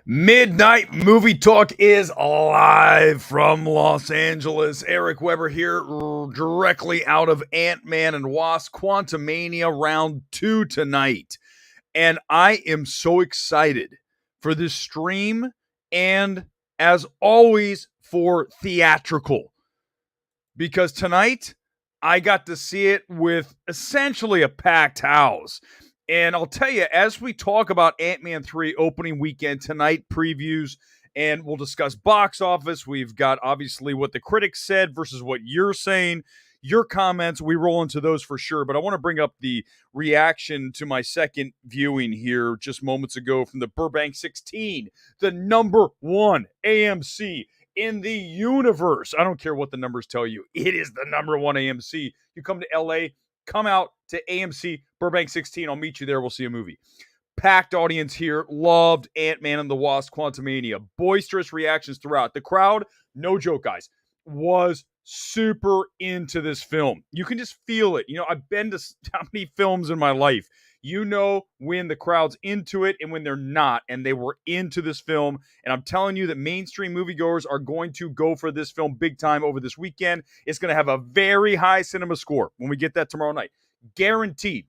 Midnight Movie Talk is live from Los Angeles. Eric Weber here, directly out of Ant-Man and Wasp Quantumania Round 2 tonight. And I am so excited for this stream and, as always, for theatrical. Because tonight, I got to see it with essentially a packed house. And I'll tell you, as we talk about Ant-Man 3 opening weekend tonight, previews, and we'll discuss box office. We've got obviously what the critics said versus what you're saying. Your comments, we roll into those for sure. But I want to bring up the reaction to my second viewing here just moments ago from the Burbank 16, the number one AMC in the universe. I don't care what the numbers tell you. It is the number one AMC. You come to LA, come out to AMC Burbank 16. I'll meet you there. We'll see a movie. Packed audience here. Loved Ant-Man and the Wasp Quantumania. Boisterous reactions throughout. The crowd, no joke, guys, was super into this film. You can just feel it. You know, I've been to how many films in my life? You know when the crowd's into it and when they're not, and they were into this film. And I'm telling you that mainstream moviegoers are going to go for this film big time over this weekend. It's going to have a very high cinema score when we get that tomorrow night. Guaranteed.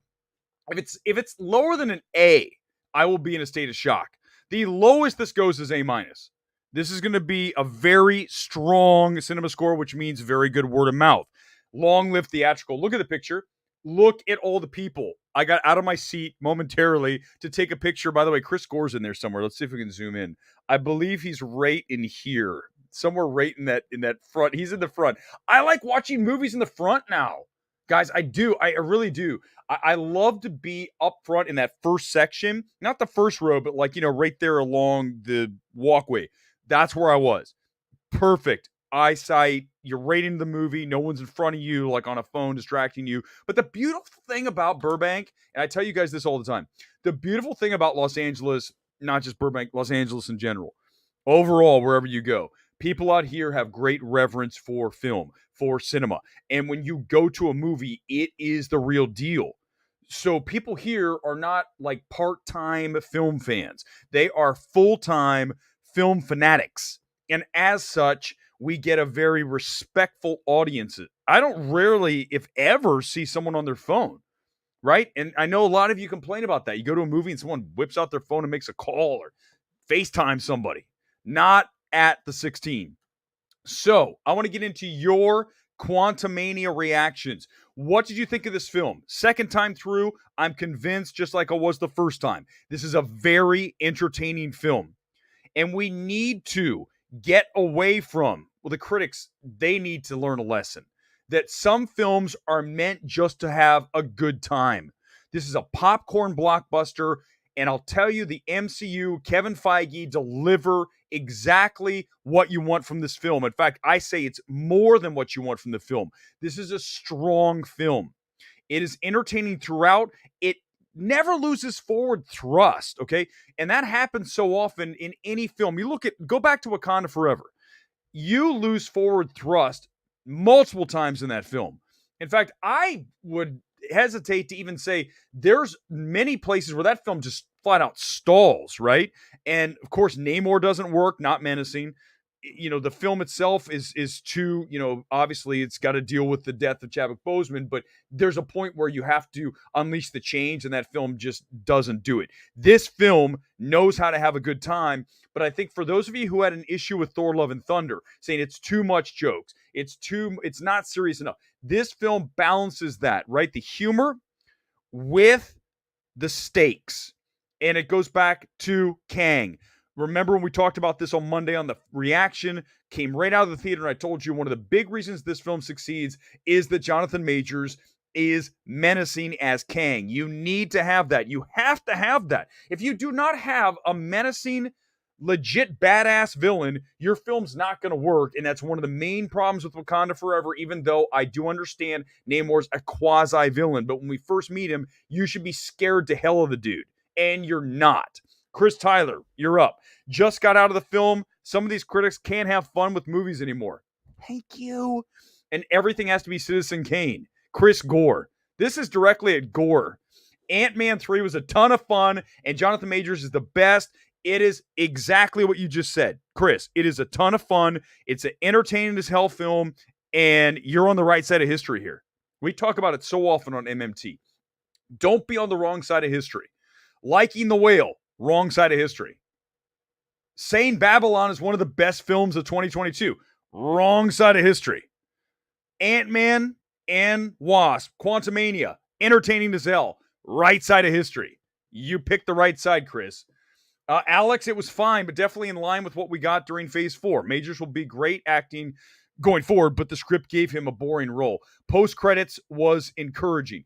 If it's lower than an A, I will be in a state of shock. The lowest this goes is A minus. This is going to be a very strong cinema score, which means very good word of mouth. Long live theatrical. Look at the picture. Look at all the people. I got out of my seat momentarily to take a picture. By the way, Chris Gore's in there somewhere. Let's see if we can zoom in. I believe he's right in here. Somewhere right in that front. He's in the front. I like watching movies in the front now. Guys, I do. I really do. I love to be up front in that first section. Not the first row, but like, right there along the walkway. That's where I was. Perfect eyesight. You're right into the movie. No one's in front of you, like on a phone distracting you. But the beautiful thing about Burbank, and I tell you guys this all the time, the beautiful thing about Los Angeles, not just Burbank, Los Angeles in general, overall, wherever you go, people out here have great reverence for film, for cinema. And when you go to a movie, it is the real deal. So people here are not like part-time film fans. They are full-time film fanatics. And as such, we get a very respectful audience. I don't rarely, if ever, see someone on their phone, right? And I know a lot of you complain about that. You go to a movie and someone whips out their phone and makes a call or FaceTime somebody. Not at the 16. So I want to get into your Quantumania reactions. What did you think of this film? Second time through, I'm convinced, just like I was the first time, this is a very entertaining film. And we need to get away from, well, the critics, they need to learn a lesson that some films are meant just to have a good time. This is a popcorn blockbuster. And I'll tell you, the MCU, Kevin Feige, deliver exactly what you want from this film. In fact, I say it's more than what you want from the film. This is a strong film. It is entertaining throughout. It never loses forward thrust, okay? And that happens so often in any film. Go back to Wakanda Forever. You lose forward thrust multiple times in that film. In fact, I would hesitate to even say there's many places where that film just flat out stalls, right? And of course, Namor doesn't work, not menacing. The film itself is too, obviously it's got to deal with the death of Chadwick Boseman, but there's a point where you have to unleash the change, and that film just doesn't do it. This film knows how to have a good time, but I think for those of you who had an issue with Thor: Love and Thunder, saying it's too much jokes, it's not serious enough, this film balances that, right? The humor with the stakes. And it goes back to Kang. Remember when we talked about this on Monday on the reaction, came right out of the theater, and I told you one of the big reasons this film succeeds is that Jonathan Majors is menacing as Kang. You need to have that. You have to have that. If you do not have a menacing, legit badass villain, your film's not going to work. And that's one of the main problems with Wakanda Forever, even though I do understand Namor's a quasi-villain. But when we first meet him, you should be scared to hell of the dude. And you're not. Chris Tyler, you're up. Just got out of the film. Some of these critics can't have fun with movies anymore. Thank you. And everything has to be Citizen Kane. Chris Gore. This is directly at Gore. Ant-Man 3 was a ton of fun, and Jonathan Majors is the best. It is exactly what you just said, Chris. It is a ton of fun. It's an entertaining as hell film, and you're on the right side of history here. We talk about it so often on MMT. Don't be on the wrong side of history. Liking the Whale, wrong side of history. Saying Babylon is one of the best films of 2022, wrong side of history. Ant-Man and Wasp, Quantumania, entertaining as hell, right side of history. You picked the right side, Chris. Alex, it was fine, but definitely in line with what we got during Phase 4. Majors will be great acting going forward, but the script gave him a boring role. Post-credits was encouraging.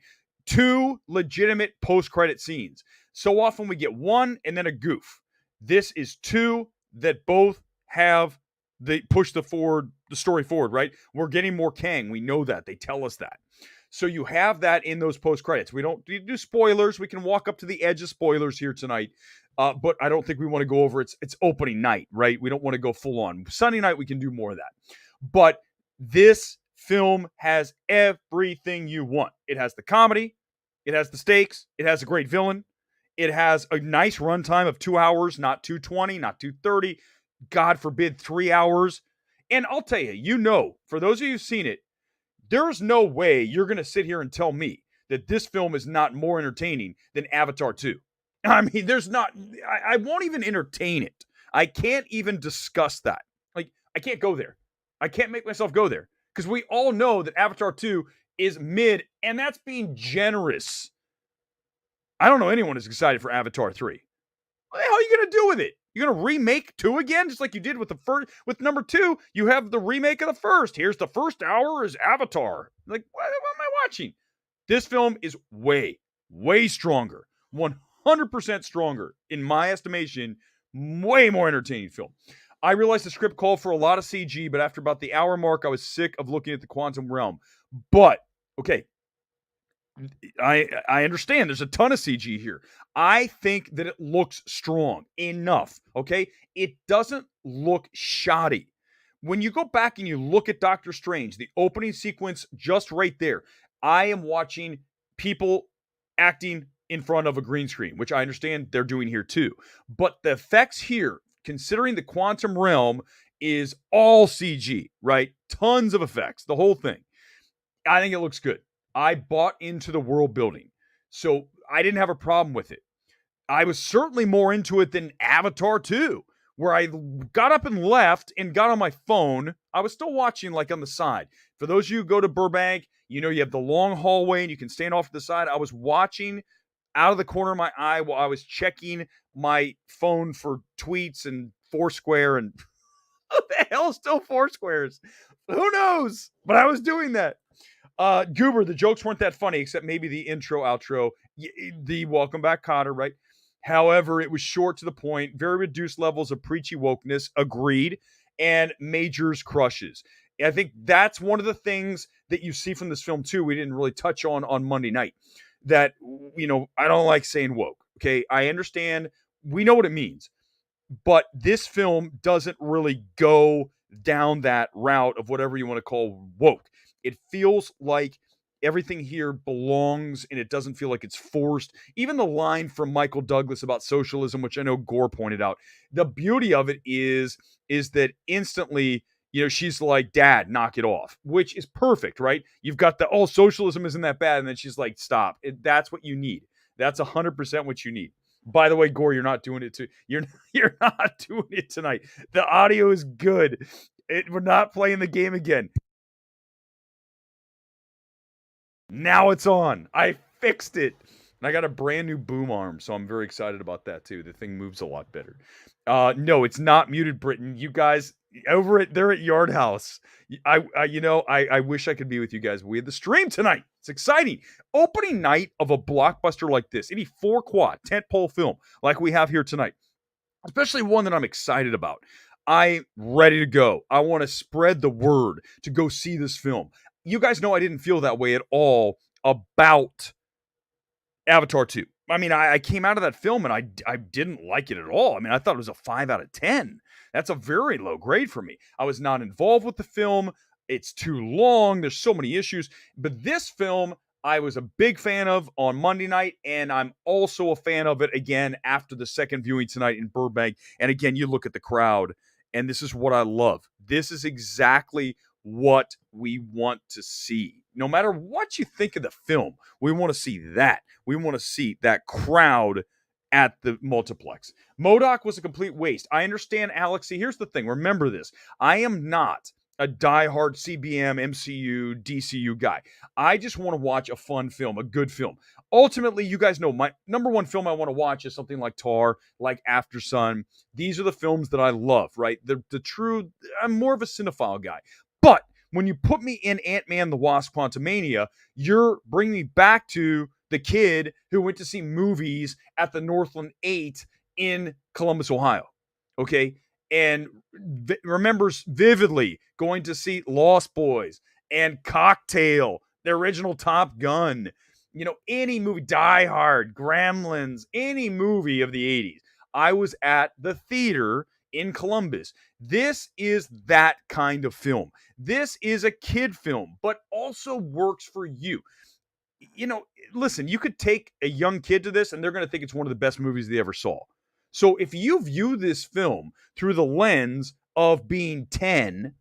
2 legitimate post-credit scenes. So often we get one and then a goof. This is 2 that both have they push the story forward, right? We're getting more Kang. We know that. They tell us that. So you have that in those post-credits. We don't do spoilers. We can walk up to the edge of spoilers here tonight. But I don't think we want to go over its opening night, right? We don't want to go full on. Sunday night, we can do more of that. But this film has everything you want. It has the comedy. It has the stakes. It has a great villain. It has a nice runtime of 2 hours, not 220, not 230. God forbid, 3 hours. And I'll tell you, for those of you who've seen it, there's no way you're going to sit here and tell me that this film is not more entertaining than Avatar 2. I mean, there's not, I won't even entertain it. I can't even discuss that. Like, I can't go there. I can't make myself go there because we all know that Avatar 2 is mid, and that's being generous. I don't know anyone who's excited for Avatar 3. What the hell are you going to do with it? You're going to remake 2 again, just like you did with the first, with number 2, you have the remake of the first. Here's the first hour is Avatar. Like, what am I watching? This film is way, way stronger. 100% stronger, in my estimation, way more entertaining film. I realized the script called for a lot of CG, but after about the hour mark, I was sick of looking at the quantum realm. But, okay, I understand there's a ton of CG here. I think that it looks strong enough, okay? It doesn't look shoddy. When you go back and you look at Doctor Strange, the opening sequence just right there, I am watching people acting in front of a green screen, which I understand they're doing here too. But the effects here, considering the quantum realm is all CG, right? Tons of effects, the whole thing. I think it looks good. I bought into the world building, so I didn't have a problem with it. I was certainly more into it than Avatar 2, where I got up and left and got on my phone. I was still watching like on the side. For those of you who go to Burbank, you have the long hallway and you can stand off to the side. I was watching out of the corner of my eye while I was checking my phone for tweets and Foursquare and what the hell still Foursquares? Who knows? But I was doing that. Goober, the jokes weren't that funny, except maybe the intro, outro, the welcome back Cotter, right? However, it was short to the point, very reduced levels of preachy wokeness, agreed, and Majors crushes. I think that's one of the things that you see from this film, too, we didn't really touch on Monday night. That, I don't like saying woke, okay? I understand, we know what it means, but this film doesn't really go down that route of whatever you want to call woke. It feels like everything here belongs and it doesn't feel like it's forced. Even the line from Michael Douglas about socialism, which I know Gore pointed out, the beauty of it is that instantly, she's like, Dad, knock it off, which is perfect, right? You've got the, socialism isn't that bad. And then she's like, stop. That's what you need. That's 100% what you need. By the way, Gore, you're not doing it you're not doing it tonight. The audio is good. We're not playing the game again. Now it's on. I fixed it. And I got a brand new boom arm, so I'm very excited about that too. The thing moves a lot better. No, it's not muted, Britain. You guys they're at Yard House. I wish I could be with you guys. We had the stream tonight. It's exciting. Opening night of a blockbuster like this, any 4-quad tentpole film like we have here tonight, especially one that I'm excited about. I'm ready to go. I want to spread the word to go see this film. You guys know I didn't feel that way at all about Avatar 2. I mean, I came out of that film and I didn't like it at all. I mean, I thought it was a 5 out of 10. That's a very low grade for me. I was not involved with the film. It's too long. There's so many issues. But this film, I was a big fan of on Monday night, and I'm also a fan of it again after the second viewing tonight in Burbank. And again, you look at the crowd, and this is what I love. This is exactly what we want to see. No matter what you think of the film, we want to see that. We want to see that crowd at the multiplex. MODOK was a complete waste. I understand, Alex. See, here's the thing. Remember this. I am not a diehard CBM, MCU, DCU guy. I just want to watch a fun film, a good film. Ultimately, you guys know my number one film I want to watch is something like Tar, like After Sun. These are the films that I love, right? The true, I'm more of a cinephile guy. But when you put me in Ant-Man the Wasp Quantumania, you're bringing me back to the kid who went to see movies at the Northland 8 in Columbus, Ohio. Okay? And remembers vividly going to see Lost Boys and Cocktail, the original Top Gun, any movie, Die Hard, Gremlins, any movie of the 80s. I was at the theater in Columbus. This is that kind of film. This is a kid film, but also works for you. Listen, you could take a young kid to this and they're going to think it's one of the best movies they ever saw. So if you view this film through the lens of being 10,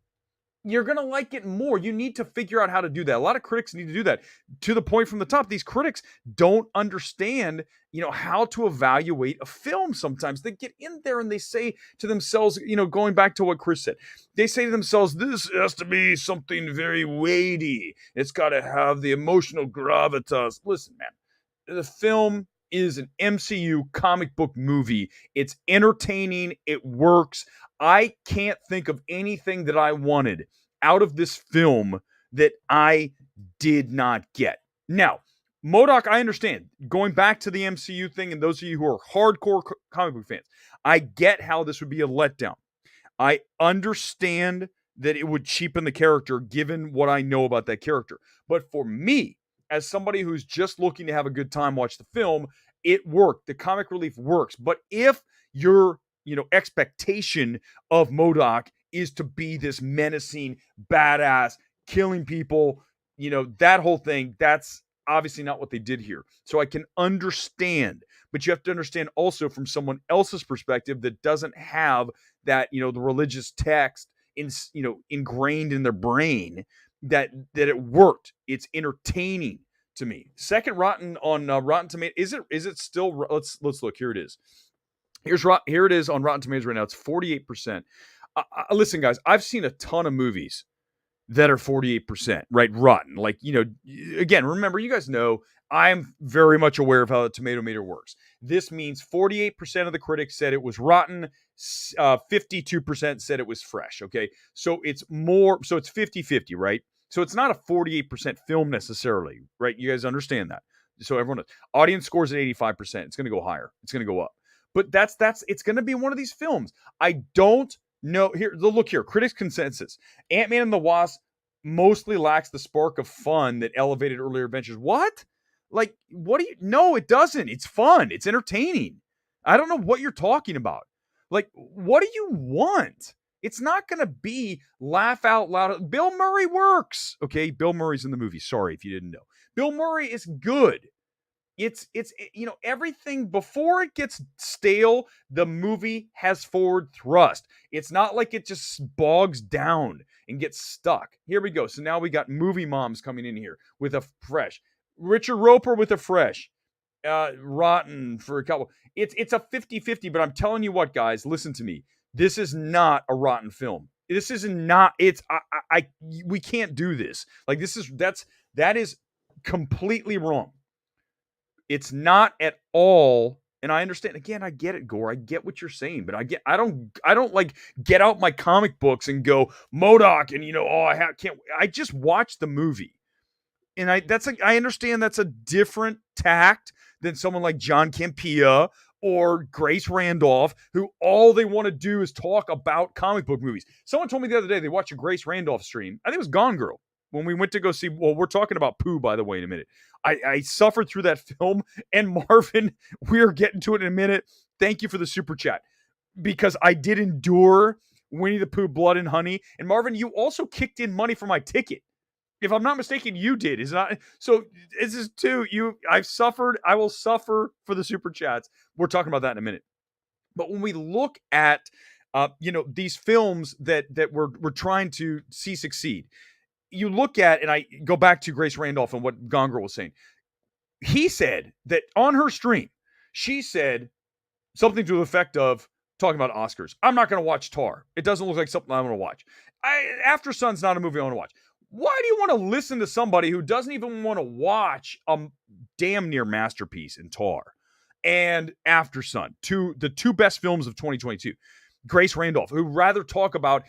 you're going to like it more. You need to figure out how to do that. A lot of critics need to do that. To the point from the top, these critics don't understand, how to evaluate a film sometimes. They get in there and they say to themselves, going back to what Chris said, they say to themselves, this has to be something very weighty. It's got to have the emotional gravitas. Listen, man, the film is an MCU comic book movie. It's entertaining. It works. I can't think of anything that I wanted out of this film that I did not get. Now, MODOK, I understand. Going back to the MCU thing, and those of you who are hardcore comic book fans, I get how this would be a letdown. I understand that it would cheapen the character given what I know about that character. But for me, as somebody who's just looking to have a good time, watch the film, it worked. The comic relief works. But if your expectation of MODOK is to be this menacing, badass, killing people, that whole thing, that's obviously not what they did here. So I can understand, but you have to understand also from someone else's perspective that doesn't have that, the religious text ingrained in their brain that it worked. It's entertaining to me. Second Rotten on Rotten Tomatoes. Is it still? Let's look. Here it is. Here it is on Rotten Tomatoes right now. It's 48%. Listen, guys, I've seen a ton of movies that are 48%, right? Rotten. Like, again, remember, you guys know I'm very much aware of how the tomato meter works. This means 48% of the critics said it was rotten. 52% said it was fresh. Okay. So it's 50-50, right? So it's not a 48% film necessarily, right? You guys understand that. So everyone knows. Audience scores at 85%. It's going to go higher. It's going to go up. But it's going to be one of these films. I don't know. Look here. Critics' consensus. Ant-Man and the Wasp mostly lacks the spark of fun that elevated earlier adventures. What? Like, what do you... No, it doesn't. It's fun. It's entertaining. I don't know what you're talking about. Like, what do you want? It's not going to be laugh out loud. Bill Murray works. Okay, Bill Murray's in the movie. Sorry if you didn't know. Bill Murray is good. It's everything before it gets stale, the movie has forward thrust. It's not like it just bogs down and gets stuck. Here we go. So now we got movie moms coming in here with a fresh. Richard Roper with a fresh. Rotten for a couple. It's a 50-50, but I'm telling you what, guys, listen to me. This is not a rotten film. This is not. We can't do this. Like, that is completely wrong. It's not at all, and I understand. Again, I get it, Gore. I get what you're saying, but I don't like get out my comic books and go MODOK and can't. I just watched the movie, and I understand that's a different tact than someone like John Campea or Grace Randolph, who all they want to do is talk about comic book movies. Someone told me the other day they watched a Grace Randolph stream. I think it was Gone Girl. When we went to go see, well, we're talking about Pooh, by the way, in a minute. I suffered through that film, and Marvin, we're getting to it in a minute. Thank you for the super chat, because I did endure Winnie the Pooh, Blood and Honey. And Marvin, you also kicked in money for my ticket. If I'm not mistaken, you did. Is not so. This is too. I've suffered. I will suffer for the super chats. We're talking about that in a minute. But when we look at, these films that we're trying to see succeed, you look at, and I go back to Grace Randolph and what Gone Girl was saying. He said that on her stream, she said something to the effect of talking about Oscars. I'm not going to watch Tar. It doesn't look like something I want to watch. After Sun's not a movie I want to watch. Why do you want to listen to somebody who doesn't even want to watch a damn near masterpiece in Tar and After Sun, the two best films of 2022? Grace Randolph, who rather talk about,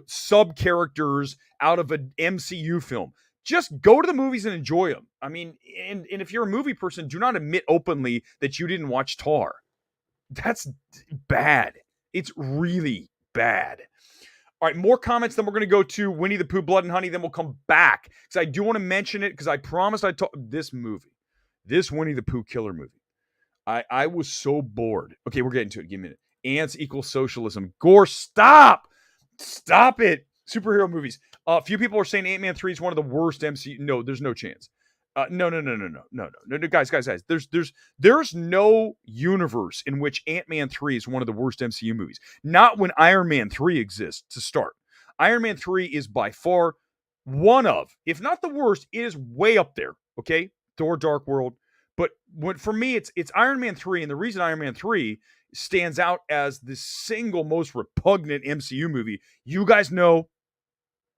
sub characters out of an MCU film. Just go to the movies and enjoy them. I mean, and if you're a movie person, do not admit openly that you didn't watch Tar. That's bad. It's really bad. All right, more comments. Then we're going to go to Winnie the Pooh, Blood and Honey. Then we'll come back because I do want to mention it because I promised I'd talk this Winnie the Pooh killer movie. I was so bored. Okay, we're getting to it. Give me a minute. Ants equals socialism. Gore, stop. Stop it. Superhero movies. A few people are saying Ant-Man 3 is one of the worst MCU. No, there's no chance. No, guys. There's no universe in which Ant-Man 3 is one of the worst MCU movies. Not when Iron Man 3 exists to start. Iron Man 3 is by far one of, if not the worst, it is way up there. Okay, Thor: Dark World. But for me, it's Iron Man 3, and the reason Iron Man 3 stands out as the single most repugnant MCU movie, you guys know.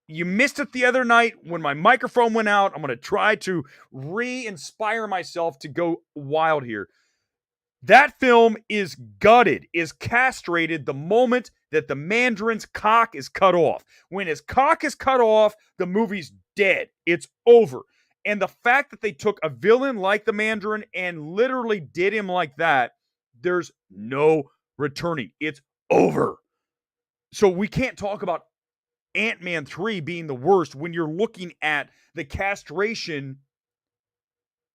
You missed it the other night when my microphone went out. I'm going to try to re-inspire myself to go wild here. That film is gutted, is castrated the moment that the Mandarin's cock is cut off. When his cock is cut off, the movie's dead. It's over. And the fact that they took a villain like the Mandarin and literally did him like that, there's no returning. It's over. So we can't talk about Ant-Man 3 being the worst when you're looking at the castration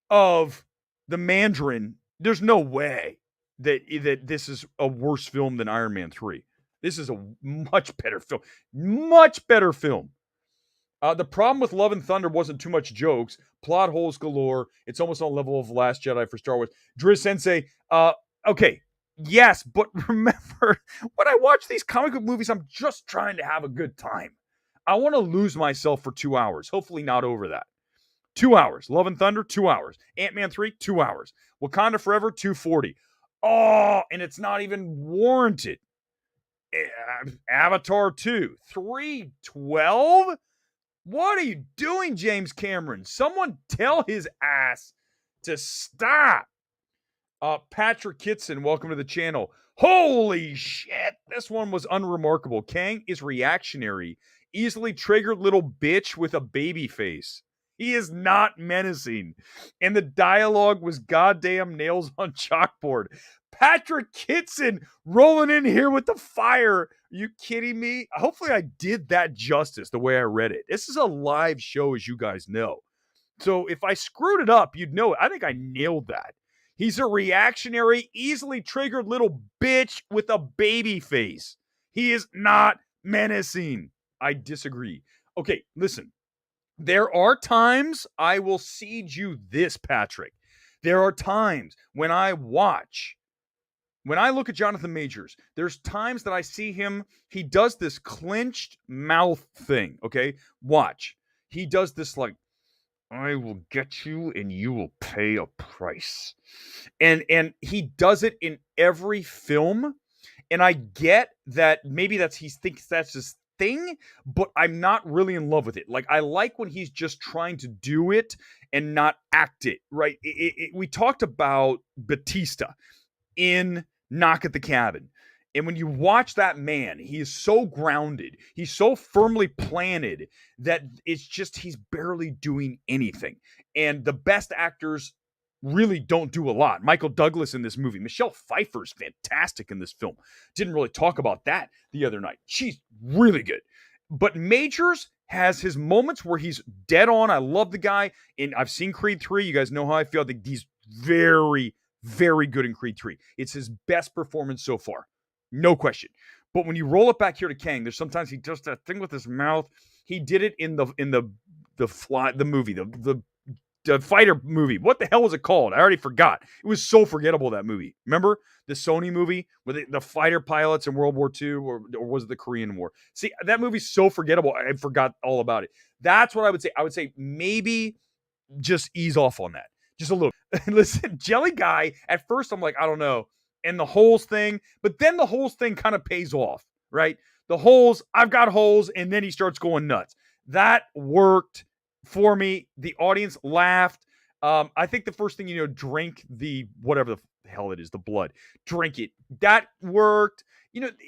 of the Mandarin. There's no way that this is a worse film than Iron Man 3. This is a much better film. Much better film. The problem with Love and Thunder wasn't too much jokes. Plot holes galore. It's almost on the level of Last Jedi for Star Wars. Driz Sensei, okay. Yes, but remember, when I watch these comic book movies, I'm just trying to have a good time. I want to lose myself for 2 hours. Hopefully not over that. 2 hours. Love and Thunder, 2 hours. Ant-Man 3, 2 hours. Wakanda Forever, 240. Oh, and it's not even warranted. Avatar 2, 312? What are you doing, James Cameron? Someone tell his ass to stop. Patrick Kitson, welcome to the channel. Holy shit, this one was unremarkable. Kang is reactionary, easily triggered little bitch with a baby face. He is not menacing. And the dialogue was goddamn nails on chalkboard. Patrick Kitson rolling in here with the fire. Are you kidding me? Hopefully I did that justice the way I read it. This is a live show, as you guys know. So if I screwed it up, you'd know it. I think I nailed that. He's a reactionary, easily triggered little bitch with a baby face. He is not menacing. I disagree. Okay, listen. There are times I will cede you this, Patrick. There are times when I look at Jonathan Majors, there's times that I see him, he does this clenched mouth thing, okay? Watch. He does this like, I will get you and you will pay a price. And he does it in every film. And I get that maybe he thinks that's his thing, but I'm not really in love with it. Like, I like when he's just trying to do it and not act it, right? We talked about Batista in Knock at the Cabin. And when you watch that man, he is so grounded. He's so firmly planted that it's just he's barely doing anything. And the best actors really don't do a lot. Michael Douglas in this movie. Michelle Pfeiffer's fantastic in this film. Didn't really talk about that the other night. She's really good. But Majors has his moments where he's dead on. I love the guy. And I've seen Creed 3. You guys know how I feel. I think he's very, very good in Creed 3. It's his best performance so far. No question. But when you roll it back here to Kang, there's sometimes he does that thing with his mouth. He did it in the the movie, the fighter movie. What the hell was it called? I already forgot. It was so forgettable, that movie. Remember the Sony movie with the fighter pilots in World War II, or was it the Korean War? See, that movie's so forgettable. I forgot all about it. That's what I would say. I would say maybe just ease off on that. Just a little. Listen, Jelly Guy, at first I'm like, I don't know. And the holes thing, but then the holes thing kind of pays off, right? The holes, I've got holes, and then he starts going nuts. That worked for me. The audience laughed. I think the first thing, drink the whatever the hell it is, the blood. Drink it. That worked.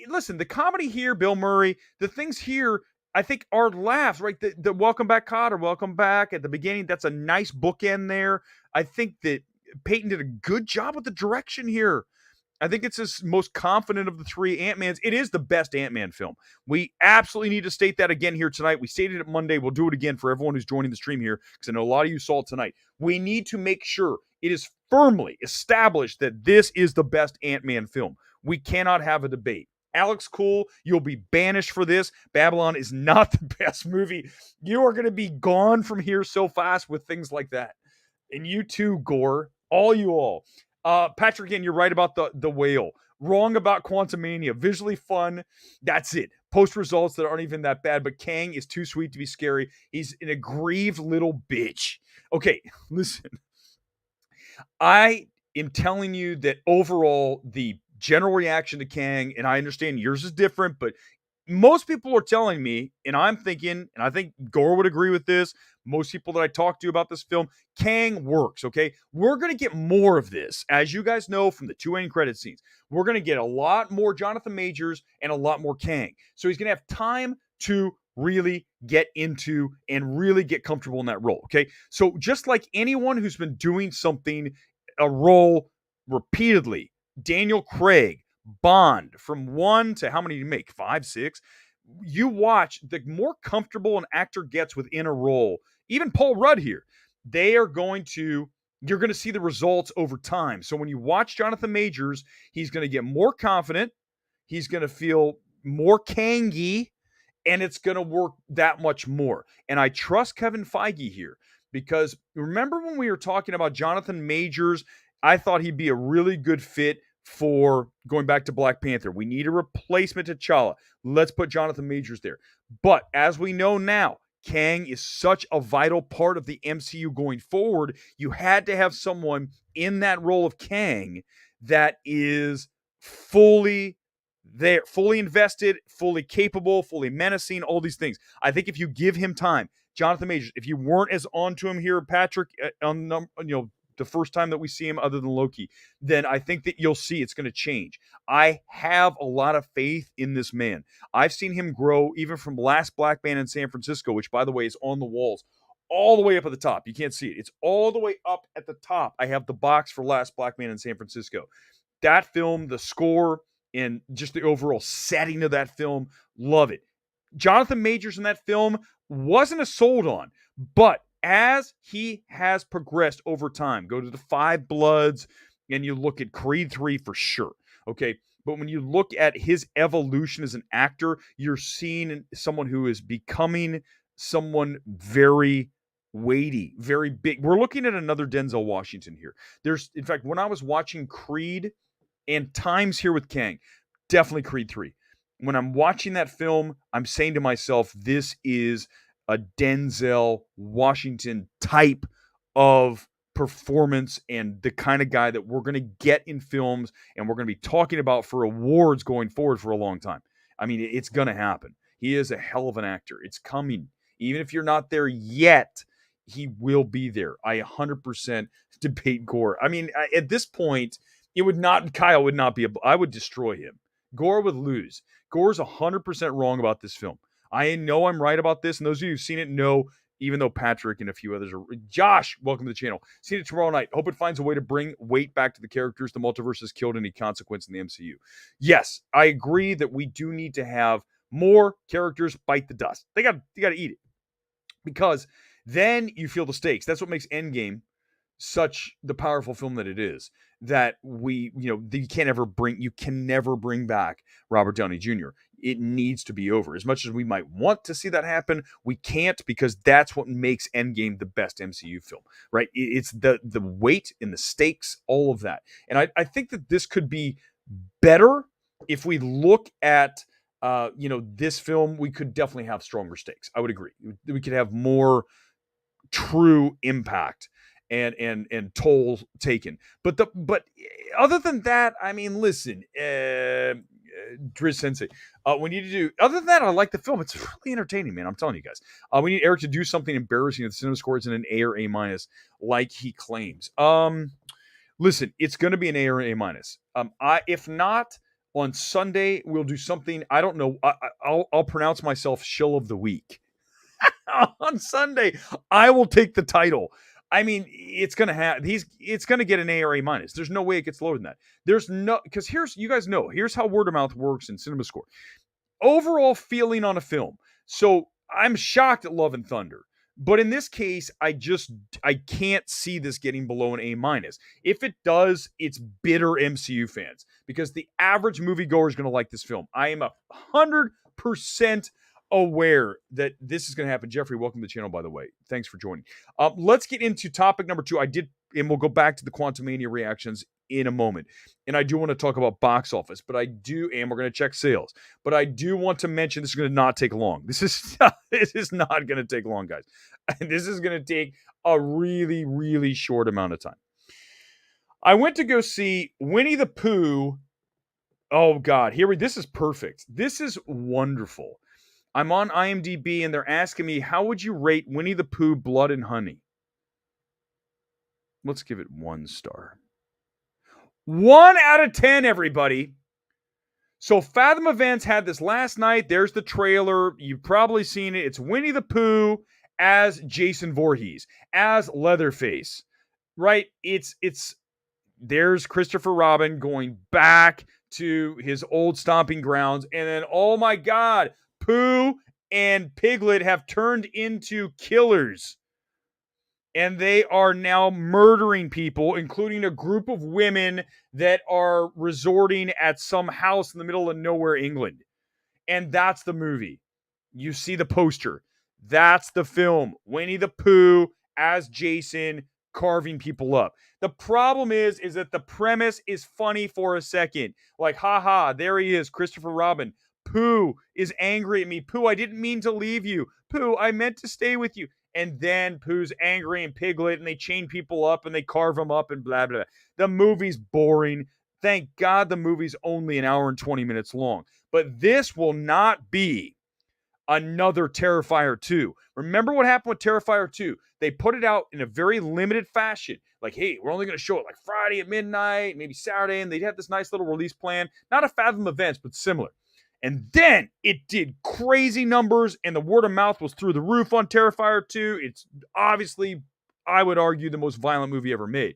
Listen, the comedy here, Bill Murray, the things here, I think are laughs, right? The welcome back, Kotter, welcome back at the beginning. That's a nice bookend there. I think that Peyton did a good job with the direction here. I think it's his most confident of the three Ant-Mans. It is the best Ant-Man film. We absolutely need to state that again here tonight. We stated it Monday. We'll do it again for everyone who's joining the stream here, because I know a lot of you saw it tonight. We need to make sure it is firmly established that this is the best Ant-Man film. We cannot have a debate. Alex Cool, you'll be banished for this. Babylon is not the best movie. You are going to be gone from here so fast with things like that. And you too, Gore. All you all. Patrick, again, you're right about the whale. Wrong about Quantumania. Visually fun. That's it. Post results that aren't even that bad, but Kang is too sweet to be scary. He's an aggrieved little bitch. Okay, listen. I am telling you that overall, the general reaction to Kang, and I understand yours is different, but most people are telling me, and I'm thinking, and I think Gore would agree with this, most people that I talk to about this film, Kang works, okay? We're going to get more of this, as you guys know from the two end credit scenes. We're going to get a lot more Jonathan Majors and a lot more Kang. So he's going to have time to really get into and really get comfortable in that role, okay? So just like anyone who's been doing something, a role repeatedly, Daniel Craig, Bond, from 1 to how many do you make? 5, 6? You watch, the more comfortable an actor gets within a role, even Paul Rudd here, you're going to see the results over time. So when you watch Jonathan Majors, he's going to get more confident. He's going to feel more Kangy, and it's going to work that much more. And I trust Kevin Feige here, because remember when we were talking about Jonathan Majors, I thought he'd be a really good fit for going back to Black Panther. We need a replacement to T'Challa. Let's put Jonathan Majors there. But as we know now, Kang is such a vital part of the MCU going forward. You had to have someone in that role of Kang that is fully there, fully invested, fully capable, fully menacing, all these things. I think if you give him time, Jonathan Majors, if you weren't as onto him here, Patrick, on the first time that we see him other than Loki, then I think that you'll see it's going to change. I have a lot of faith in this man. I've seen him grow even from Last Black Man in San Francisco, which, by the way, is on the walls, all the way up at the top. You can't see it. It's all the way up at the top. I have the box for Last Black Man in San Francisco. That film, the score, and just the overall setting of that film, love it. Jonathan Majors in that film wasn't as sold on, but as he has progressed over time, go to the Five Bloods and you look at Creed 3 for sure, okay? But when you look at his evolution as an actor, you're seeing someone who is becoming someone very weighty, very big. We're looking at another Denzel Washington here. In fact, when I was watching Creed and times here with Kang, definitely Creed 3. When I'm watching that film, I'm saying to myself, this is a Denzel Washington type of performance and the kind of guy that we're going to get in films and we're going to be talking about for awards going forward for a long time. I mean, it's going to happen. He is a hell of an actor. It's coming. Even if you're not there yet, he will be there. I 100% debate Gore. I mean, at this point, Kyle would not be, I would destroy him. Gore would lose. Gore's 100% wrong about this film. I know I'm right about this, and those of you who've seen it know, even though Patrick and a few others are... Josh, welcome to the channel. See it tomorrow night. Hope it finds a way to bring weight back to the characters. The multiverse has killed any consequence in the MCU. Yes, I agree that we do need to have more characters bite the dust. You got to eat it. Because then you feel the stakes. That's what makes Endgame such the powerful film that it is. That you can never bring back Robert Downey Jr. it needs to be over. As much as we might want to see that happen, we can't, because that's what makes Endgame the best MCU film, right? It's the weight and the stakes, all of that. And I think that this could be better if we look at this film. We could definitely have stronger stakes. I would agree. We could have more true impact and toll taken. But other than that, I mean, listen, Driz Sensei, we need to do. Other than that, I like the film. It's really entertaining, man. I'm telling you guys. We need Eric to do something embarrassing. The cinema score is in an A or A minus, like he claims. Listen, it's going to be an A or A minus. If not, on Sunday we'll do something. I don't know. I'll pronounce myself Shill of the Week. On Sunday, I will take the title. I mean, it's gonna get an A or A minus. There's no way it gets lower than that. There's no, because here's how word of mouth works in Cinema Score. Overall feeling on a film. So I'm shocked at Love and Thunder, but in this case, I can't see this getting below an A minus. If it does, it's bitter MCU fans, because the average moviegoer is gonna like this film. I am 100% aware that this is going to happen. Jeffrey, welcome to the channel, by the way. Thanks for joining. Let's get into topic number 2. And we'll go back to the Quantumania reactions in a moment. And I do want to talk about box office, and we're going to check sales. But I do want to mention, this is going to not take long. This is not going to take long, guys. This is going to take a really, really short amount of time. I went to go see Winnie the Pooh. Oh, God. This is perfect. This is wonderful. I'm on IMDb, and they're asking me, how would you rate Winnie the Pooh Blood and Honey? Let's give it 1 star. 1 out of 10, everybody. So Fathom Events had this last night. There's the trailer. You've probably seen it. It's Winnie the Pooh as Jason Voorhees, as Leatherface, right? There's Christopher Robin going back to his old stomping grounds. And then, oh my God, Pooh and Piglet have turned into killers. And they are now murdering people, including a group of women that are resorting at some house in the middle of nowhere, England. And that's the movie. You see the poster. That's the film. Winnie the Pooh as Jason carving people up. The problem is that the premise is funny for a second. Like, haha, there he is, Christopher Robin. Pooh is angry at me. Pooh, I didn't mean to leave you. Pooh, I meant to stay with you. And then Pooh's angry and Piglet, and they chain people up and they carve them up and blah, blah, blah. The movie's boring. Thank God the movie's only an hour and 20 minutes long. But this will not be another Terrifier 2. Remember what happened with Terrifier 2? They put it out in a very limited fashion. Like, hey, we're only going to show it like Friday at midnight, maybe Saturday, and they'd have this nice little release plan. Not a Fathom Events, but similar. And then it did crazy numbers, and the word of mouth was through the roof on Terrifier 2. It's obviously, I would argue, the most violent movie ever made.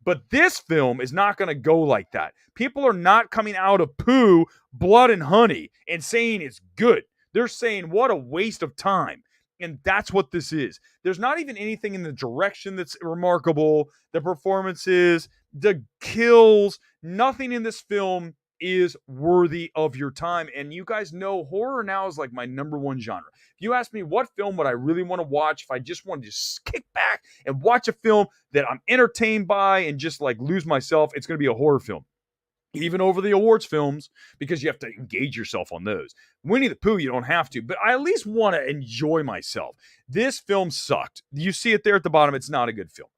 But this film is not going to go like that. People are not coming out of Pooh, Blood and Honey, and saying it's good. They're saying, what a waste of time. And that's what this is. There's not even anything in the direction that's remarkable. The performances, the kills, nothing in this film is worthy of your time. And you guys know horror now is like my number one genre. If you ask me what film would I really want to watch, if I just want to just kick back and watch a film that I'm entertained by and just like lose myself, it's going to be a horror film. Even over the awards films, because you have to engage yourself on those. Winnie the Pooh, you don't have to, but I at least want to enjoy myself. This film sucked. You see it there at the bottom. It's not a good film.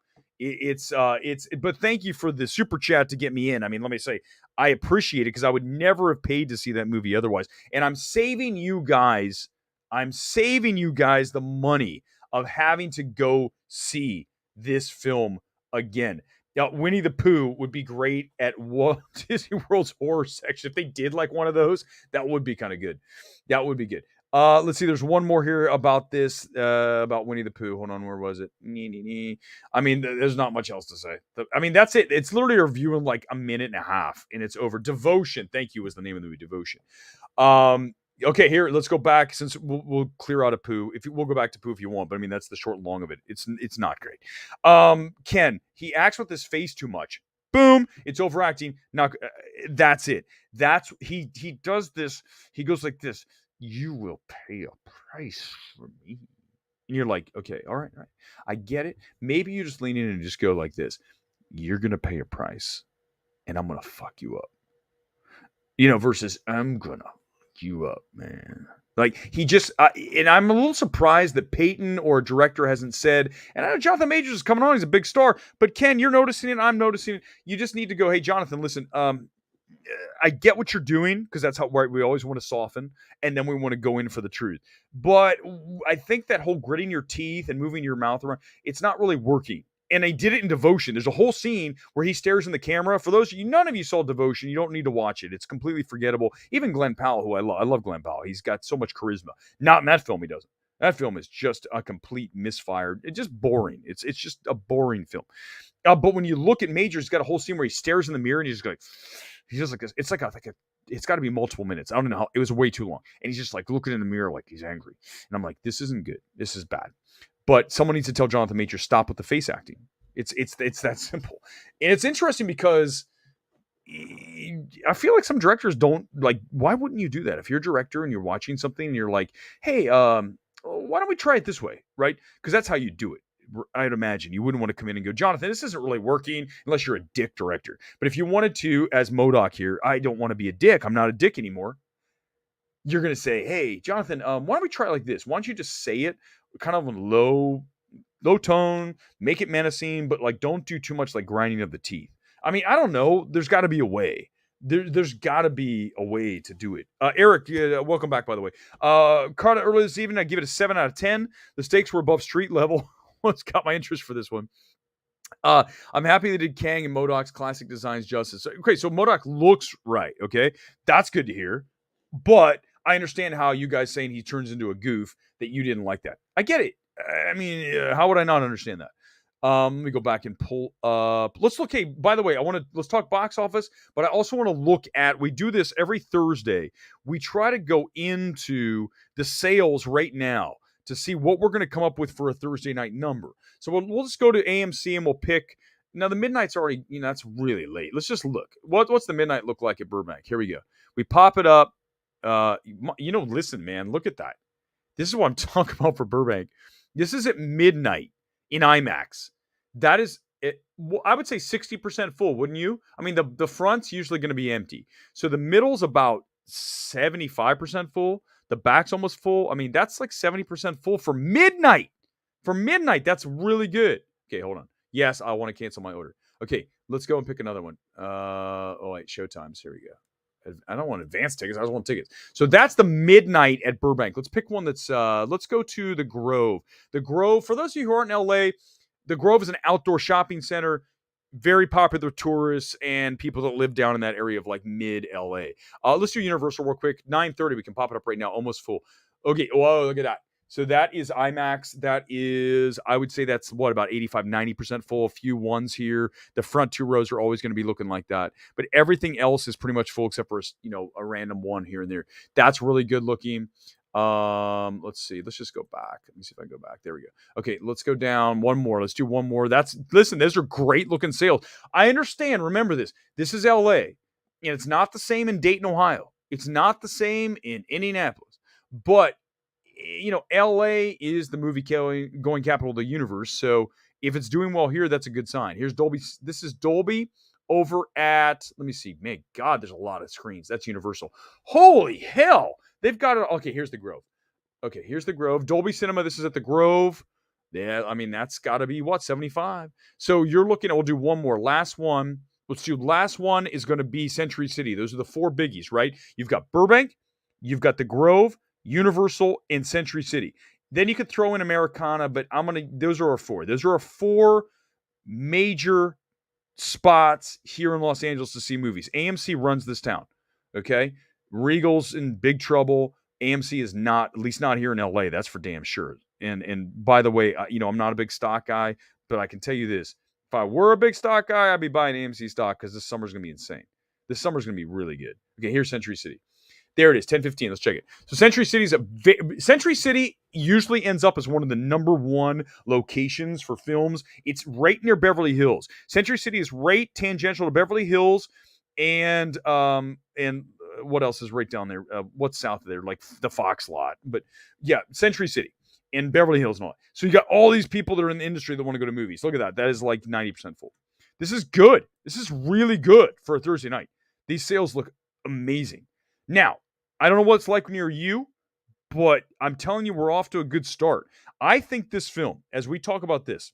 But thank you for the super chat to get me in. I mean, let me say, I appreciate it, because I would never have paid to see that movie otherwise. And I'm saving you guys the money of having to go see this film again. Now, Winnie the Pooh would be great at Walt Disney World's horror section. If they did like one of those, that would be kind of good. That would be good. Let's see. There's one more here about this, about Winnie the Pooh. Hold on. Where was it? I mean, there's not much else to say. I mean, that's it. It's literally a review in like a minute and a half, and it's over. Devotion. Thank you was the name of the movie. Devotion. Okay, here, let's go back, since we'll clear out of Pooh. We'll go back to Pooh if you want, but I mean, that's the short and long of it. It's not great. Ken, he acts with his face too much. Boom, it's overacting. Not that's it. That's he does this. He goes like this. You will pay a price for me. And you're like, okay, all right, all right. I get it. Maybe you just lean in and just go like this. You're gonna pay a price, and I'm gonna fuck you up. Versus I'm gonna fuck you up, man. Like he just, and I'm a little surprised that Peyton or a director hasn't said. And I know Jonathan Majors is coming on; he's a big star. But Ken, you're noticing it. I'm noticing it. You just need to go, hey, Jonathan, listen. I get what you're doing because that's how we always want to soften, and then we want to go in for the truth. But I think that whole gritting your teeth and moving your mouth around, it's not really working. And they did it in Devotion. There's a whole scene where he stares in the camera. For those of you, none of you saw Devotion. You don't need to watch it. It's completely forgettable. Even Glenn Powell, who I love Glenn Powell. He's got so much charisma. Not in that film, he doesn't. That film is just a complete misfire. It's just boring. It's just a boring film. But when you look at Majors, he's got a whole scene where he stares in the mirror and he's just like this. It's like a it's got to be multiple minutes. I don't know how. It was way too long. And he's just like looking in the mirror like he's angry. And I'm like, this isn't good. This is bad. But someone needs to tell Jonathan Majors, stop with the face acting. It's that simple. And it's interesting because I feel like some directors don't like, why wouldn't you do that? If you're a director and you're watching something and you're like, hey, why don't we try it this way? Right? Because that's how you do it. I'd imagine you wouldn't want to come in and go, Jonathan, this isn't really working unless you're a dick director. But if you wanted to, as MODOK here, I don't want to be a dick. I'm not a dick anymore. You're going to say, hey, Jonathan, why don't we try it like this? Why don't you just say it kind of low tone, make it menacing, but like don't do too much like grinding of the teeth. I mean, I don't know. There's got to be a way. There's got to be a way to do it. Eric, welcome back, by the way. Carter, earlier this evening, I give it a 7 out of 10. The stakes were above street level. What's got my interest for this one? I'm happy they did Kang and MODOK's classic designs justice. Okay, so MODOK looks right. Okay, that's good to hear. But I understand how you guys saying he turns into a goof that you didn't like that. I get it. I mean, how would I not understand that? Let me go back and pull up. Let's look. Hey, by the way, let's talk box office, but I also want to look at, we do this every Thursday. We try to go into the sales right now to see what we're going to come up with for a Thursday night number. So we'll just go to AMC and we'll pick. Now the midnight's already, that's really late. Let's just look. What's the midnight look like at Burbank? Here we go. We pop it up. Listen, man, look at that. This is what I'm talking about for Burbank. This is at midnight in IMAX. That is, I would say 60% full, wouldn't you? I mean, the front's usually going to be empty. So the middle's about 75% full. The back's almost full. I mean, that's like 70% full for midnight. For midnight, that's really good. Okay, hold on. Yes, I want to cancel my order. Okay, let's go and pick another one. Wait, showtimes. Here we go. I don't want advanced tickets. I just want tickets. So that's the midnight at Burbank. Let's pick one that's, let's go to the Grove. The Grove, for those of you who aren't in LA, the Grove is an outdoor shopping center, very popular with tourists and people that live down in that area of like mid LA. Let's do Universal real quick. 9:30, we can pop it up right now, almost full. Okay, whoa, look at that. So that is IMAX. That is, I would say that's what, about 85, 90% full. A few ones here. The front two rows are always going to be looking like that. But everything else is pretty much full except for, a random one here and there. That's really good looking. Let's see. Let's just go back. Let me see if I can go back. There we go. Okay, let's go down one more. Let's do one more. Listen, those are great looking sales. I understand. Remember this. This is LA. And it's not the same in Dayton, Ohio. It's not the same in Indianapolis. But LA is the movie going capital of the universe. So if it's doing well here, that's a good sign. Here's Dolby. This is Dolby over at, let me see. Man, God, there's a lot of screens. That's Universal. Holy hell. They've got it. Okay, here's the Grove. Okay, here's the Grove. Dolby Cinema. This is at the Grove. Yeah, I mean, that's got to be, 75? So you're looking at, we'll do one more. Last one. Let's do last one is going to be Century City. Those are the four biggies, right? You've got Burbank. You've got the Grove, Universal, and Century City. Then you could throw in Americana, but those are our four. Those are our four major spots here in Los Angeles to see movies. AMC runs this town. Okay? Regal's in big trouble. AMC is not, at least not here in LA. That's for damn sure. And by the way, I'm not a big stock guy, but I can tell you this. If I were a big stock guy, I'd be buying AMC stock because this summer's going to be insane. This summer's going to be really good. Okay, here's Century City. There it is, 10:15. Let's check it. So Century City usually ends up as one of the number one locations for films. It's right near Beverly Hills. Century City is right tangential to Beverly Hills, and what else is right down there? What's south of there? Like the Fox lot. But yeah, Century City in Beverly Hills and all. So you got all these people that are in the industry that want to go to movies. Look at that. That is like 90% full. This is good. This is really good for a Thursday night. These sales look amazing. Now, I don't know what it's like near you, but I'm telling you, we're off to a good start. I think this film, as we talk about this,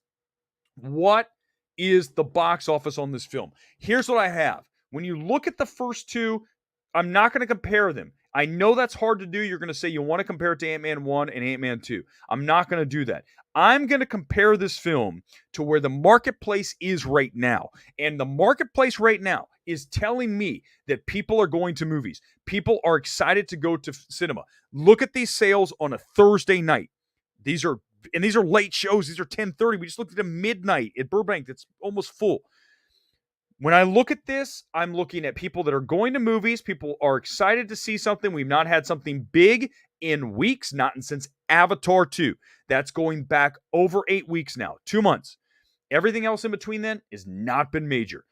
what is the box office on this film? Here's what I have. When you look at the first two, I'm not going to compare them. I know that's hard to do. You're going to say you want to compare it to Ant-Man 1 and Ant-Man 2. I'm not going to do that. I'm going to compare this film to where the marketplace is right now. And the marketplace right now is telling me that people are going to movies. People are excited to go to cinema. Look at these sales on a Thursday night. These are late shows. These are 10:30. We just looked at a midnight at Burbank that's almost full. When I look at this, I'm looking at people that are going to movies. People are excited to see something. We've not had something big in weeks, not since Avatar 2. That's going back over 8 weeks now, 2 months. Everything else in between then has not been major.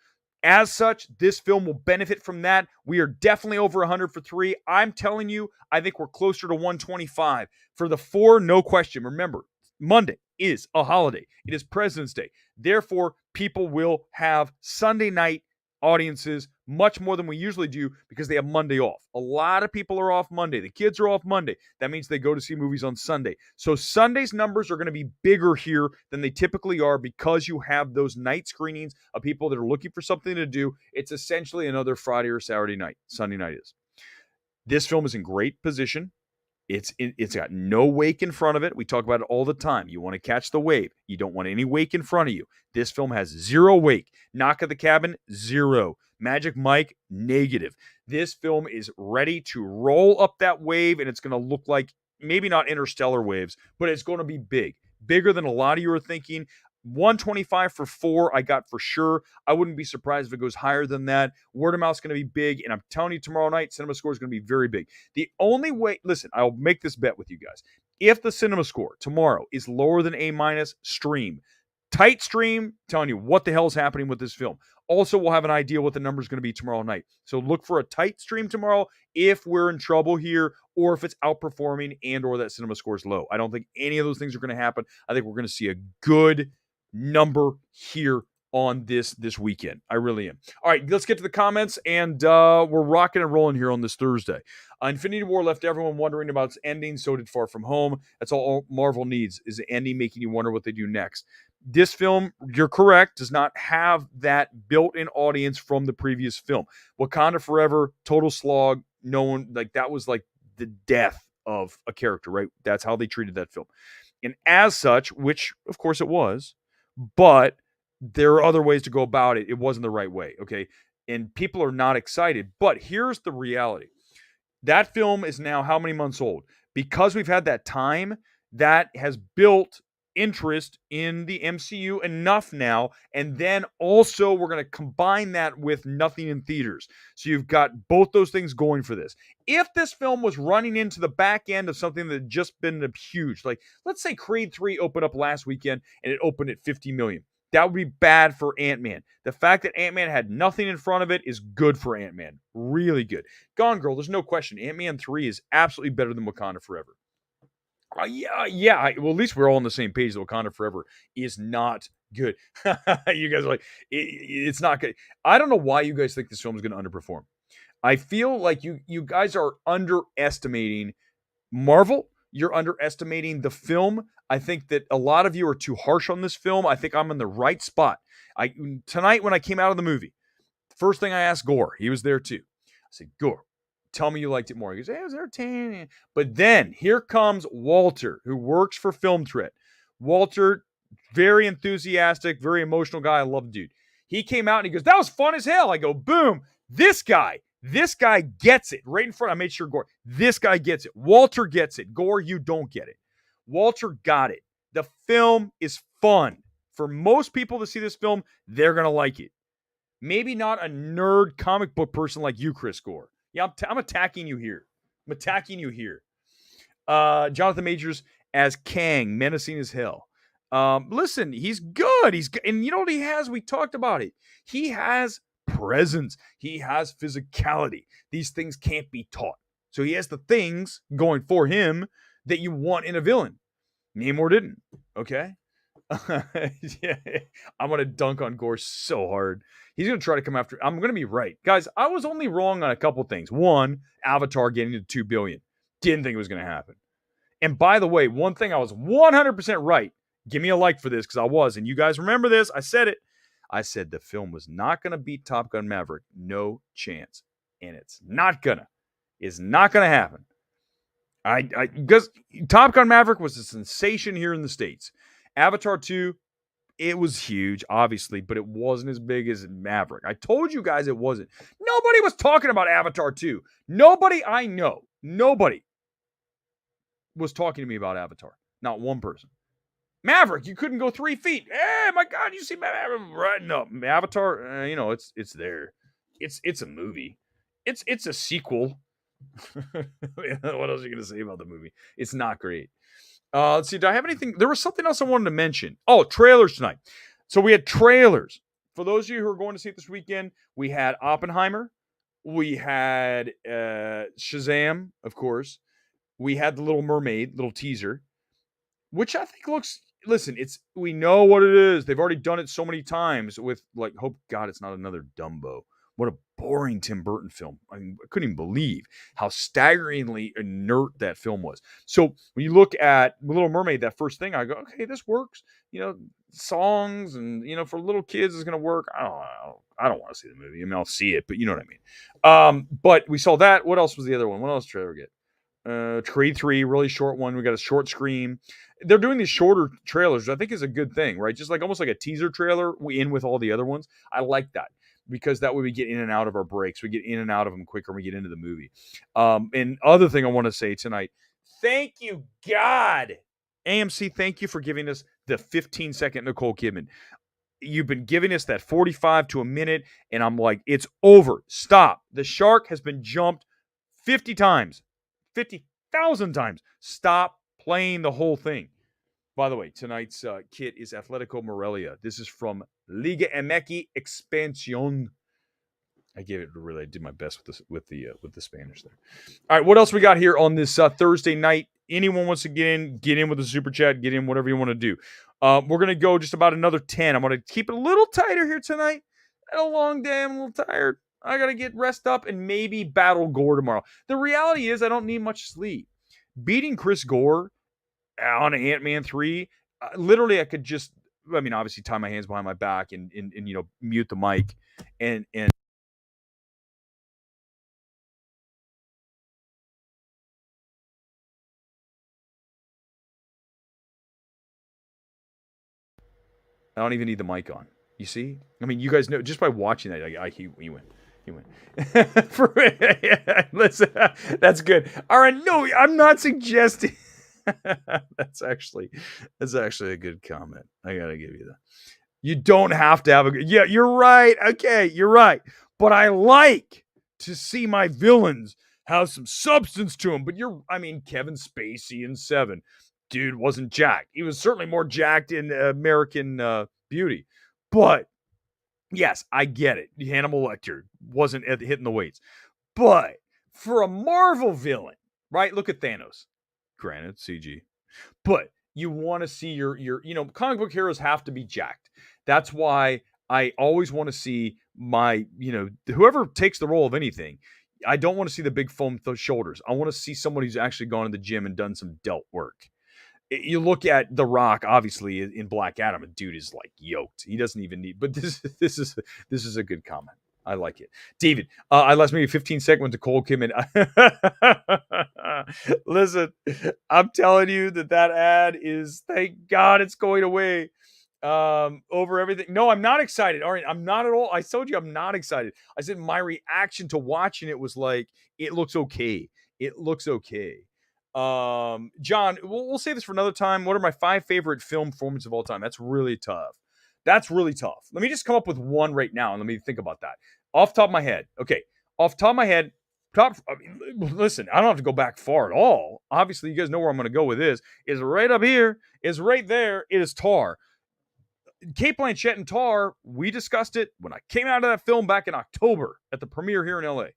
As such, this film will benefit from that. We are definitely over 100 for 3. I'm telling you, I think we're closer to 125. For the 4, no question. Remember, Monday is a holiday. It is President's Day. Therefore, people will have Sunday night audiences much more than we usually do because they have Monday off. A lot of people are off Monday. The kids are off Monday. That means they go to see movies on Sunday. So Sunday's numbers are going to be bigger here than they typically are because you have those night screenings of people that are looking for something to do. It's essentially another Friday or Saturday night. Sunday night is. This film is in great position. It's got no wake in front of it. We talk about it all the time. You want to catch the wave. You don't want any wake in front of you. This film has 0 wake. Knock at the Cabin, 0. Magic Mike, negative. This film is ready to roll up that wave, and it's going to look like maybe not interstellar waves, but it's going to be big. Bigger than a lot of you are thinking. 125 for 4, I got for sure. I wouldn't be surprised if it goes higher than that. Word of mouth is going to be big, and I'm telling you, tomorrow night, Cinema Score is going to be very big. The only way, listen, I'll make this bet with you guys. If the Cinema Score tomorrow is lower than A-, stream. Tight stream, telling you what the hell is happening with this film. Also, we'll have an idea what the number is going to be tomorrow night. So look for a tight stream tomorrow if we're in trouble here or if it's outperforming and or that Cinema Score is low. I don't think any of those things are going to happen. I think we're going to see a good number here on this weekend. I really am. All right, let's get to the comments, and we're rocking and rolling here on this Thursday. Infinity War left everyone wondering about its ending. So did Far From Home. That's all Marvel needs, is the ending making you wonder what they do next. This film, you're correct, does not have that built-in audience from the previous film. Wakanda Forever, total slog. No one, like, that was like the death of a character, right? That's how they treated that film. And as such, which of course it was, but there are other ways to go about it. It wasn't the right way, okay? And people are not excited. But here's the reality. That film is now how many months old? Because we've had that time, that has built interest in the MCU enough now. And then also we're going to combine that with nothing in theaters. So you've got both those things going for this. If this film was running into the back end of something that had just been huge, like let's say Creed 3 opened up last weekend and it opened at 50 million. That would be bad for Ant-Man. The fact that Ant-Man had nothing in front of it is good for Ant-Man. Really good. Gone Girl, there's no question. Ant-Man 3 is absolutely better than Wakanda Forever. Yeah. Well, at least we're all on the same page. That Wakanda Forever is not good. You guys are like, it's not good. I don't know why you guys think this film is going to underperform. I feel like you guys are underestimating Marvel. You're underestimating the film. I think that a lot of you are too harsh on this film. I think I'm in the right spot. Tonight when I came out of the movie, first thing I asked Gore, he was there too. I said, Gore, tell me you liked it more. He goes, hey, it was entertaining. But then here comes Walter, who works for Film Threat. Walter, very enthusiastic, very emotional guy. I love the dude. He came out and he goes, that was fun as hell. I go, boom. This guy gets it right in front. I made sure Gore, this guy gets it. Walter gets it. Gore, you don't get it. Walter got it. The film is fun. For most people to see this film, they're going to like it. Maybe not a nerd comic book person like you, Chris Gore. Yeah, I'm attacking you here. I'm attacking you here. Jonathan Majors as Kang, menacing as hell. Listen, he's good. And you know what he has? We talked about it. He has presence. He has physicality. These things can't be taught. So he has the things going for him that you want in a villain. Namor didn't. Okay. Yeah, I'm gonna dunk on Gore so hard. He's gonna try to come after. I'm gonna be right, guys. I was only wrong on a couple things. One, Avatar getting to 2 billion. Didn't think it was gonna happen. And by the way, one thing I was 100% right. Give me a like for this because I was. And you guys remember this. I said it. I said the film was not going to beat Top Gun Maverick. No chance. And it's not going to. It's not going to happen. Because Top Gun Maverick was a sensation here in the States. Avatar 2, it was huge, obviously, but it wasn't as big as Maverick. I told you guys it wasn't. Nobody was talking about Avatar 2. Nobody I know. Nobody was talking to me about Avatar. Not one person. Maverick, you couldn't go 3 feet. Hey, my God, you see Maverick? Right? No, Avatar. It's there. It's a movie. It's a sequel. What else are you gonna say about the movie? It's not great. Let's see. Do I have anything? There was something else I wanted to mention. Oh, trailers tonight. So we had trailers. For those of you who are going to see it this weekend, we had Oppenheimer. We had Shazam, of course. We had The Little Mermaid, little teaser, which I think looks. Listen, we know what it is. They've already done it so many times with hope God it's not another Dumbo. What a boring Tim Burton film. I couldn't even believe how staggeringly inert that film was. So when you look at Little Mermaid, that first thing, I go, okay, this works. Songs and for little kids is going to work. I don't want to see the movie. I mean, I'll see it, but you know what I mean. But we saw that. What else was the other one? What else did trailer get? Creed 3, really short one. We got a short scream. They're doing these shorter trailers, which I think is a good thing, right? Just almost like a teaser trailer we in with all the other ones. I like that because that way we get in and out of our breaks. We get in and out of them quicker when we get into the movie. And other thing I want to say tonight, thank you, God. AMC, thank you for giving us the 15-second Nicole Kidman. You've been giving us that 45 to a minute, and I'm like, it's over. Stop. The shark has been jumped 50 times. 50,000 times. Stop playing the whole thing. By the way, tonight's kit is Atletico Morelia. This is from Liga MX Expansión. I did my best with the Spanish there. All right, what else we got here on this Thursday night? Anyone wants to get in with a super chat, get in whatever you want to do. We're gonna go just about another 10. I'm gonna keep it a little tighter here tonight. Had a long day. I'm a little tired. I got to get rest up and maybe battle Gore tomorrow. The reality is I don't need much sleep. Beating Chris Gore on Ant-Man 3, literally I could just, obviously tie my hands behind my back and mute the mic and I don't even need the mic on. You see? You guys know just by watching that, he went. He went. Listen, that's good. All right, no, I'm not suggesting. That's actually a good comment. I gotta give you that. You don't have to have a. Yeah, you're right. Okay, you're right. But I like to see my villains have some substance to them. But Kevin Spacey in Seven, dude wasn't jacked. He was certainly more jacked in American Beauty, but. Yes, I get it. Hannibal Lecter wasn't hitting the weights. But for a Marvel villain, right? Look at Thanos. Granted, CG. But you want to see your comic book heroes have to be jacked. That's why I always want to see my, whoever takes the role of anything, I don't want to see the big foam shoulders. I want to see someone who's actually gone to the gym and done some delt work. You look at The Rock, obviously in Black Adam, a dude is yoked. He doesn't even need. But this is a good comment. I like it, David. I last maybe 15 seconds to Cole Kidman. Listen, I'm telling you that ad is. Thank God it's going away. Over everything. No, I'm not excited. All right, I'm not at all. I told you I'm not excited. I said my reaction to watching it was it looks okay. It looks okay. John, we'll save this for another time. What are my 5 favorite film performances of all time? That's really tough. Let me just come up with one right now and let me think about that. Off the top of my head. Okay. Off the top of my head, I mean, listen, I don't have to go back far at all. Obviously, you guys know where I'm going to go with this. Is right up here, is right there. It is Tar. Cate Blanchett and Tar, we discussed it when I came out of that film back in October at the premiere here in LA.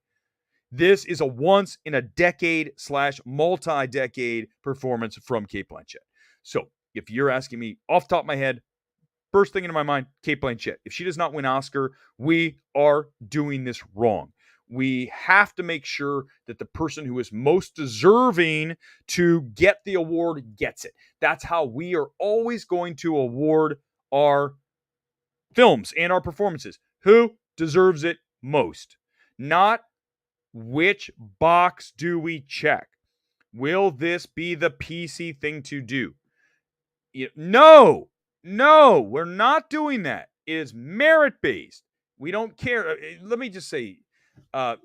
This is a once in a decade / multi-decade performance from Cate Blanchett. So if you're asking me off the top of my head, first thing into my mind, Cate Blanchett. If she does not win Oscar, we are doing this wrong. We have to make sure that the person who is most deserving to get the award gets it. That's how we are always going to award our films and our performances. Who deserves it most? Not which box do we check? Will this be the PC thing to do? No, we're not doing that. It is merit-based. We don't care. Let me just say that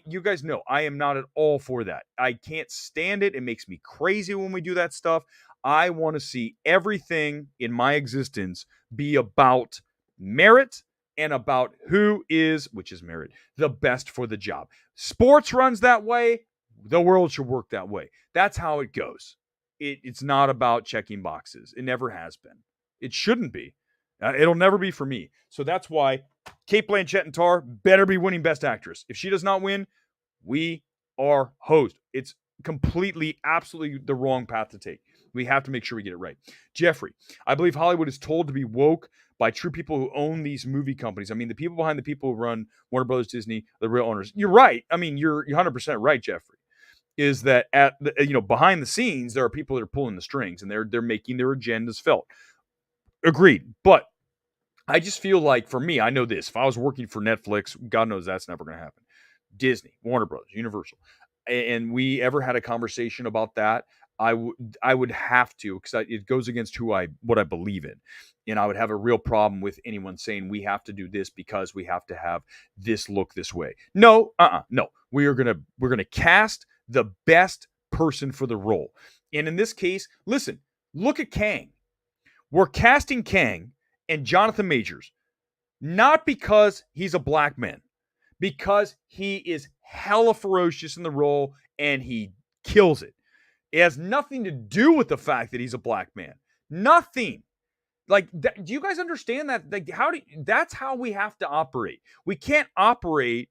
you guys know, I am not at all for that. I can't stand it. It makes me crazy when we do that stuff. I want to see everything in my existence be about merit and about who is, which is merit, the best for the job. Sports runs that way. The world should work that way. That's how it goes. It's not about checking boxes. It never has been. It shouldn't be. It'll never be for me. So that's why Cate Blanchett and Tar better be winning Best Actress. If she does not win, we are hosed. It's completely, absolutely the wrong path to take. We have to make sure we get it right. Jeffrey, I believe Hollywood is told to be woke by true people who own these movie companies. I mean, the people behind the people who run Warner Brothers, Disney, the real owners. You're right. I mean, you're 100% right, Jeffrey. Is that at the, behind the scenes there are people that are pulling the strings and they're making their agendas felt. Agreed. But I just feel like, for me, I know this. If I was working for Netflix, God knows that's never going to happen. Disney, Warner Brothers, Universal, and we ever had a conversation about that, I would have to, because it goes against what I believe in, and I would have a real problem with anyone saying we have to do this because we have to have this look this way. No. We're gonna cast the best person for the role, and in this case, listen, look at Kang. We're casting Kang and Jonathan Majors, not because he's a black man, because he is hella ferocious in the role and he kills it. It has nothing to do with the fact that he's a black man. Nothing. Like, do you guys understand that? Like, that's how we have to operate. We can't operate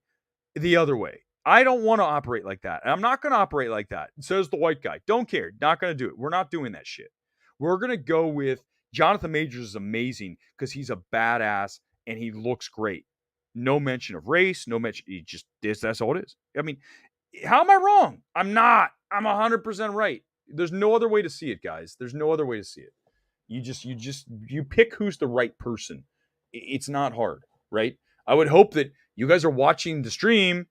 the other way. I don't want to operate like that. And I'm not going to operate like that. Says the white guy. Don't care. Not going to do it. We're not doing that shit. We're going to go with Jonathan Majors is amazing because he's a badass and he looks great. No mention of race, no mention. He just is. That's all it is. I mean, how am I wrong? I'm not. I'm 100% right. There's no other way to see it, guys. There's no other way to see it. You pick who's the right person. It's not hard, right? I would hope that you guys are watching the stream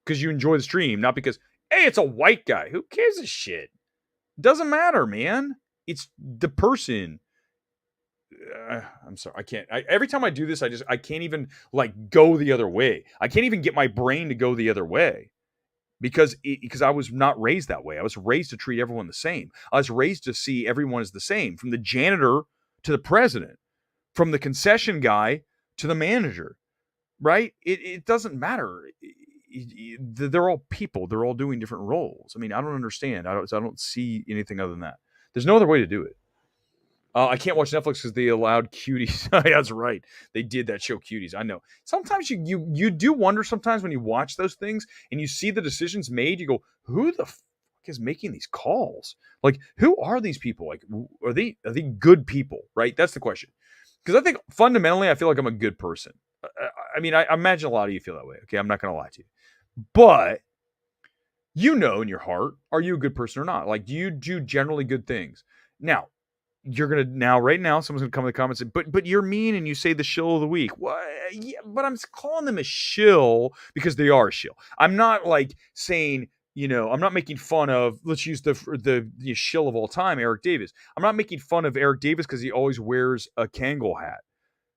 because you enjoy the stream, not because, hey, it's a white guy. Who cares a shit? Doesn't matter, man. It's the person. I'm sorry. I can't. Every time I do this, I can't even go the other way. I can't even get my brain to go the other way because I was not raised that way. I was raised to treat everyone the same. I was raised to see everyone as the same, from the janitor to the president, from the concession guy to the manager, right? It doesn't matter. They're all people. They're all doing different roles. I mean, I don't understand. I don't see anything other than that. There's no other way to do it. I can't watch Netflix because they allowed cuties. That's right. They did that show, Cuties. I know. Sometimes you do wonder sometimes when you watch those things and you see the decisions made, you go, who the fuck is making these calls? Like, who are these people? Like, are they good people? Right? That's the question. Because I think fundamentally, I feel like I'm a good person. I mean, I imagine a lot of you feel that way. Okay, I'm not going to lie to you. But in your heart, are you a good person or not? Like, do you do generally good things? Now, right now, someone's gonna come in the comments and say, but you're mean and you say the shill of the week. Well, yeah, but I'm calling them a shill because they are a shill. I'm not saying, I'm not making fun of, let's use the shill of all time, Eric Davis. I'm not making fun of Eric Davis because he always wears a Kangol hat.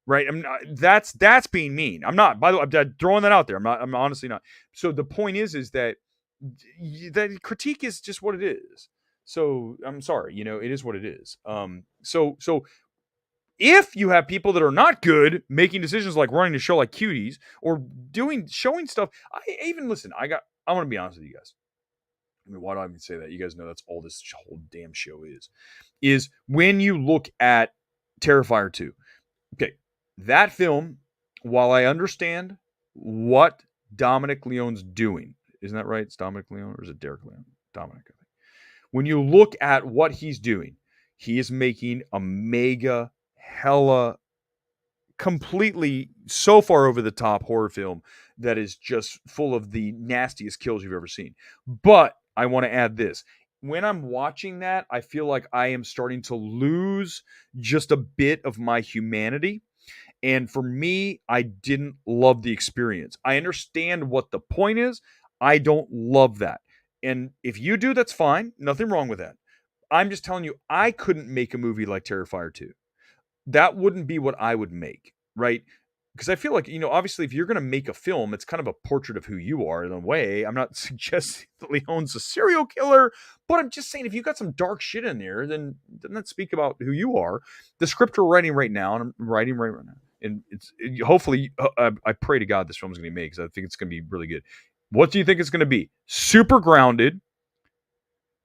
Right. I'm not, that's being mean. I'm not, by the way, I'm throwing that out there. I'm honestly not. So the point is that critique is just what it is. So I'm sorry, it is what it is. So if you have people that are not good making decisions like running a show like Cuties or showing stuff, I I'm going to be honest with you guys. I mean, why do I even say that? You guys know that's all this whole damn show is when you look at Terrifier 2. Okay, that film, while I understand what Dominic Leone's doing, isn't that right? It's Dominic Leone, or is it Derek Leone? Dominic, I think. When you look at what he's doing, he is making a mega, hella, completely so far over the top horror film that is just full of the nastiest kills you've ever seen. But I want to add this. When I'm watching that, I feel like I am starting to lose just a bit of my humanity. And for me, I didn't love the experience. I understand what the point is. I don't love that. And if you do, that's fine. Nothing wrong with that. I'm just telling you, I couldn't make a movie like Terrifier 2. That wouldn't be what I would make, right? Because I feel like, obviously, if you're going to make a film, it's kind of a portrait of who you are in a way. I'm not suggesting that Leone's a serial killer, but I'm just saying if you got some dark shit in there, then doesn't that speak about who you are? The script we're writing right now, and I'm writing right now, and hopefully, I pray to God this film's going to be made because I think it's going to be really good. What do you think it's going to be? Super grounded,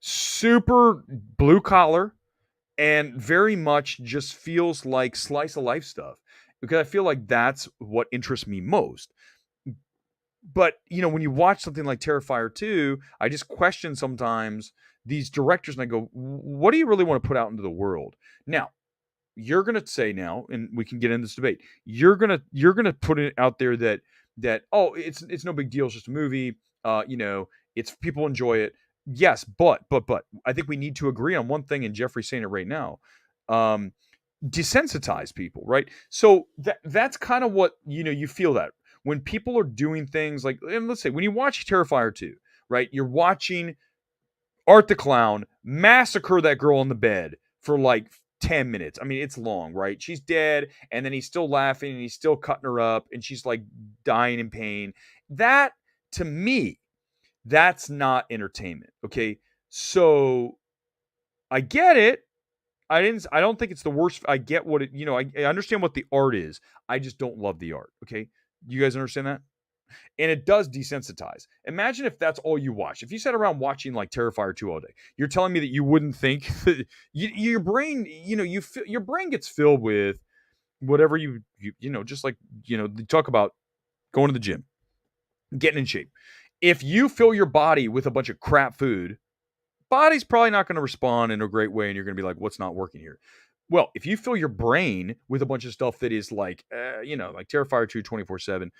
super blue collar, and very much just feels like slice of life stuff, because I feel like that's what interests me most. But, when you watch something like Terrifier 2, I just question sometimes these directors and I go, what do you really want to put out into the world? Now, you're going to say now, and we can get into this debate, you're going to put it out there that oh, it's no big deal, it's just a movie, it's people enjoy it. Yes, but I think we need to agree on one thing, and Jeffrey's saying it right now. Desensitize people, right? So that's kind of what, you feel that when people are doing things like, and let's say when you watch Terrifier 2, right? You're watching Art the Clown massacre that girl in the bed for like 10 minutes. I mean, it's long, right? She's dead, and then he's still laughing, and he's still cutting her up, and she's like dying in pain. That, to me, that's not entertainment, okay? So I get it. I don't think it's the worst. I get what it, I understand what the art is. I just don't love the art, okay? You guys understand that? And it does desensitize. Imagine if that's all you watch. If you sat around watching like Terrifier 2 all day, you're telling me that you wouldn't think that your brain, your brain gets filled with whatever just like, they talk about going to the gym, getting in shape. If you fill your body with a bunch of crap food, body's probably not going to respond in a great way, and you're going to be like, what's not working here? Well, if you fill your brain with a bunch of stuff that is like, like Terrifier 2 24/7,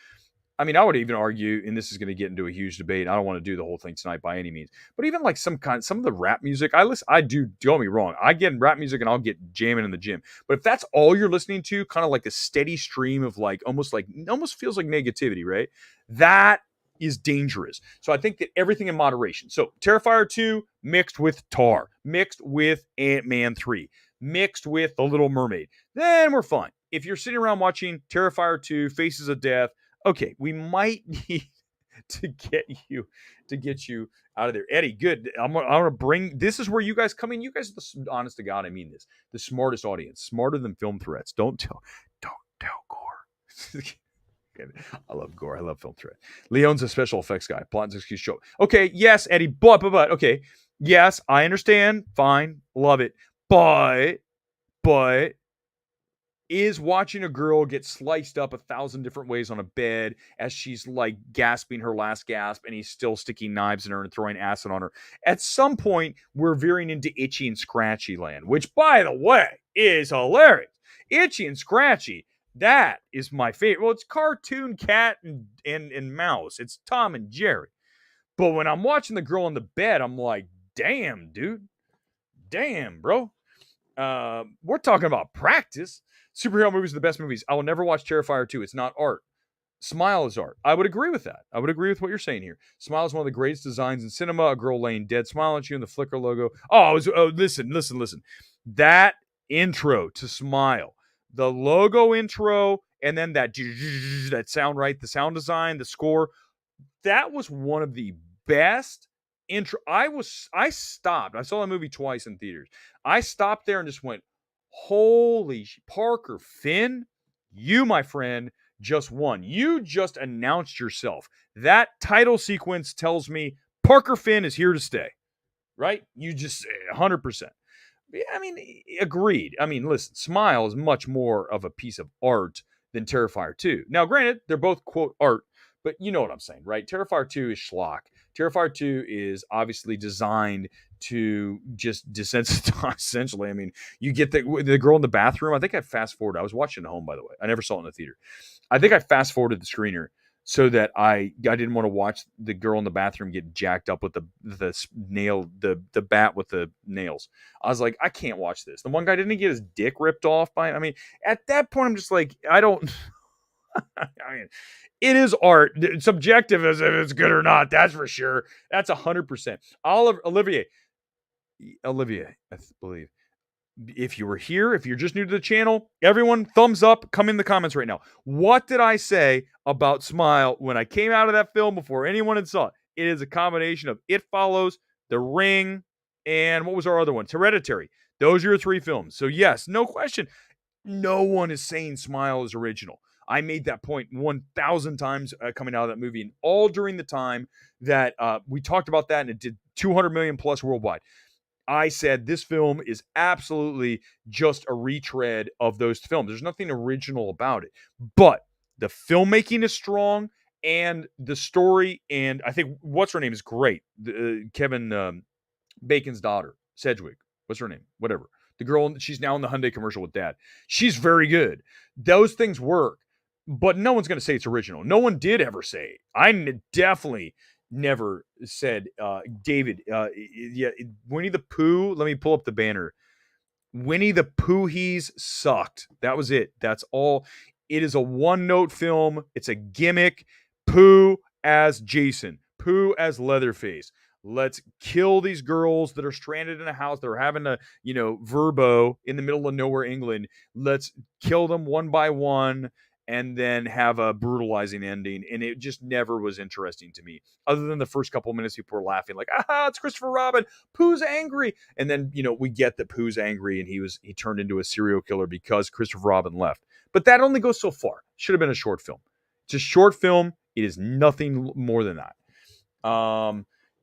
I mean, I would even argue, and this is going to get into a huge debate. I don't want to do the whole thing tonight by any means, but even like some of the rap music I do, don't get me wrong. I get rap music and I'll get jamming in the gym. But if that's all you're listening to, kind of like a steady stream of like, almost feels like negativity, right? That is dangerous. So I think that everything in moderation. So Terrifier 2 mixed with Tar, mixed with Ant-Man 3, mixed with The Little Mermaid, then we're fine. If you're sitting around watching Terrifier 2, Faces of Death, okay, we might need to get you out of there. Eddie, good. I'm gonna bring, this is where you guys come in. You guys are the, honest to God, I mean this, the smartest audience, smarter than Film Threats. Don't tell Gore. I love Gore. I love Film Threat. Leone's a special effects guy. Plot and excuse show. Okay, yes, Eddie, but okay. Yes, I understand. Fine. Love it. But is watching a girl get sliced up 1,000 different ways on a bed as she's like gasping her last gasp, and he's still sticking knives in her and throwing acid on her. At some point, we're veering into Itchy and Scratchy land, which, by the way, is hilarious. Itchy and Scratchy, that is my favorite. Well, it's cartoon cat and mouse. It's Tom and Jerry. But when I'm watching the girl in the bed, I'm like, damn, dude. Damn, bro. We're talking about practice. Superhero movies are the best movies. I will never watch Terrifier 2. It's not art. Smile is art. I would agree with that. I would agree with what you're saying here. Smile is one of the greatest designs in cinema. A girl laying dead, smile at you in the Flickr logo. Listen. That intro to Smile, the logo intro, and then that sound, right? The sound design, the score. That was one of the best intro. I stopped. I saw that movie twice in theaters. I stopped there and just went, holy Parker Finn, you, my friend, just one. You just announced yourself. That title sequence tells me Parker Finn is here to stay, right? You just 100%. Yeah, I mean, agreed. I mean, listen, Smile is much more of a piece of art than Terrifier 2. Now, granted, they're both, quote, art, but you know what I'm saying, right? Terrifier 2 is schlock. Terrifier 2 is obviously designed to just desensitize, essentially. I mean, you get the girl in the bathroom. I think I fast forwarded. I was watching at home, by the way. I never saw it in the theater. I think I fast forwarded the screener so that I didn't want to watch the girl in the bathroom get jacked up with the bat with the nails. I was like, I can't watch this. The one guy didn't get his dick ripped off by. I mean, at that point, I'm just like, I don't. I mean, it is art. It's subjective as if it's good or not. That's for sure. That's 100%. Olivia, I believe. If you were here, if you're just new to the channel, everyone, thumbs up, come in the comments right now. What did I say about Smile when I came out of that film before anyone had saw it? It is a combination of It Follows, The Ring, and what was our other one? Hereditary. Those are your three films. So yes, no question, no one is saying Smile is original. I made that point 1,000 times coming out of that movie, and all during the time that we talked about that, and it did 200 million plus worldwide. I said this film is absolutely just a retread of those films. There's nothing original about it, but the filmmaking is strong and the story, and I think what's her name is great. Kevin Bacon's daughter, Sedgwick. What's her name? Whatever. The girl, she's now in the Hyundai commercial with Dad. She's very good. Those things work, but no one's going to say it's original. No one did ever say it. I definitely never said, David, yeah, Winnie the Pooh. Let me pull up the banner. Winnie the Poohies sucked. That was it. That's all. It is a one-note film. It's a gimmick. Pooh as Jason. Pooh as Leatherface. Let's kill these girls that are stranded in a house. They're having a, verbo in the middle of nowhere, England. Let's kill them one by one and then have a brutalizing ending. And it just never was interesting to me. Other than the first couple of minutes, people were laughing like, aha, it's Christopher Robin. Pooh's angry. And then, we get that Pooh's angry and he turned into a serial killer because Christopher Robin left. But that only goes so far. Should have been a short film. It's a short film. It is nothing more than that.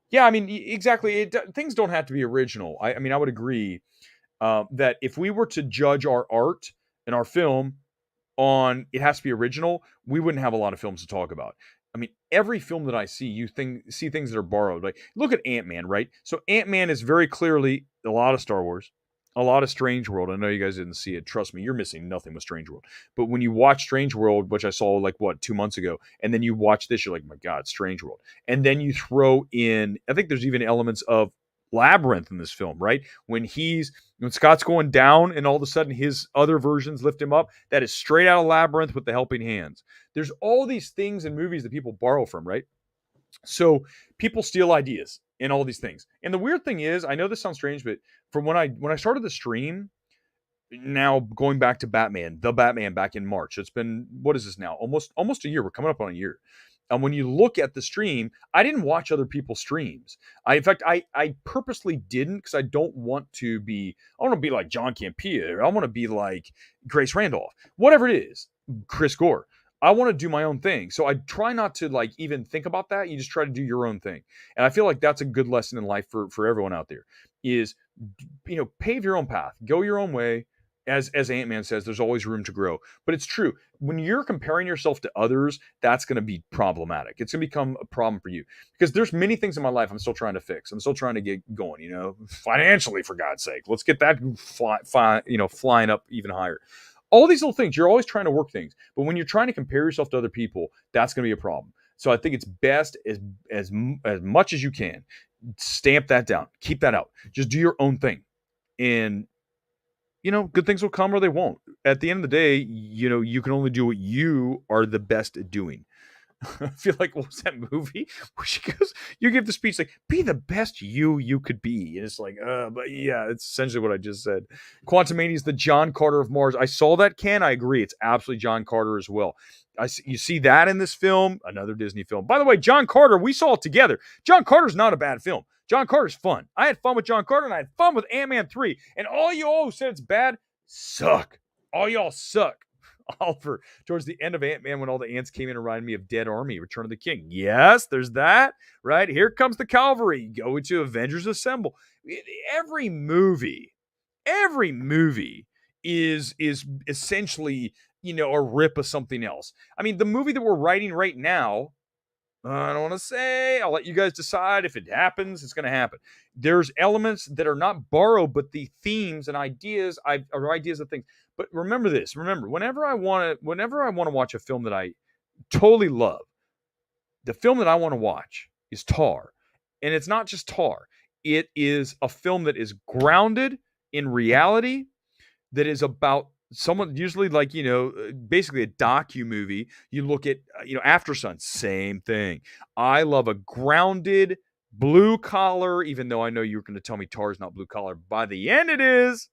Yeah, I mean, exactly. Things don't have to be original. I mean, I would agree that if we were to judge our art and our film on it has to be original, we wouldn't have a lot of films to talk about. I mean, every film that I see, see things that are borrowed. Like, look at Ant-Man, right? So Ant-Man is very clearly a lot of Star Wars, a lot of Strange World. I know you guys didn't see it. Trust me, you're missing nothing with Strange World. But when you watch Strange World, which I saw 2 months ago, and then you watch this, you're like, my God, Strange World. And then you throw in, I think there's even elements of Labyrinth in this film, right? When Scott's going down and all of a sudden his other versions lift him up, that is straight out of Labyrinth with the helping hands. There's all these things in movies that people borrow from, right? So people steal ideas in all these things. And the weird thing is, I know this sounds strange, but from when I started the stream, now going back to the Batman back in March, it's been, what is this now? Almost a year. We're coming up on a year. And when you look at the stream, I didn't watch other people's streams. In fact, I purposely didn't because I don't want to be like John Campea. I want to be like Grace Randolph, whatever it is, Chris Gore. I want to do my own thing. So I try not to even think about that. You just try to do your own thing. And I feel like that's a good lesson in life for everyone out there is, pave your own path, go your own way. As Ant-Man says, there's always room to grow. But it's true. When you're comparing yourself to others, that's going to be problematic. It's going to become a problem for you. Because there's many things in my life I'm still trying to fix. I'm still trying to get going, financially, for God's sake. Let's get that flying up even higher. All these little things, you're always trying to work things. But when you're trying to compare yourself to other people, that's going to be a problem. So I think it's best as much as you can, stamp that down. Keep that out. Just do your own thing. And good things will come or they won't. At the end of the day, you can only do what you are the best at doing. I feel like, what was that movie where she goes, you give the speech like, be the best you could be. And it's like, but yeah, it's essentially what I just said. Quantumania is the John Carter of Mars. I saw that, Ken. I agree. It's absolutely John Carter as well. You see that in this film, another Disney film. By the way, John Carter, we saw it together. John Carter's not a bad film. John Carter's fun. I had fun with John Carter, and I had fun with Ant-Man 3. And all you all who said it's bad, suck. All y'all suck. Oliver, towards the end of Ant-Man, when all the ants came in, reminded me of Dead Army, Return of the King. Yes, there's that, right? Here comes the cavalry. Go into Avengers Assemble. Every movie, every movie is essentially, a rip of something else. I mean, the movie that we're writing right now, I don't want to say. I'll let you guys decide. If it happens, it's going to happen. There's elements that are not borrowed, but the themes and ideas are ideas of things. But remember this. Remember, whenever I want to watch a film that I totally love, the film that I want to watch is Tar, and it's not just Tar. It is a film that is grounded in reality, that is about someone, usually like, basically a docu movie. You look at, After Sun, same thing. I love a grounded blue collar, even though I know you're going to tell me Tar is not blue collar. By the end, it is.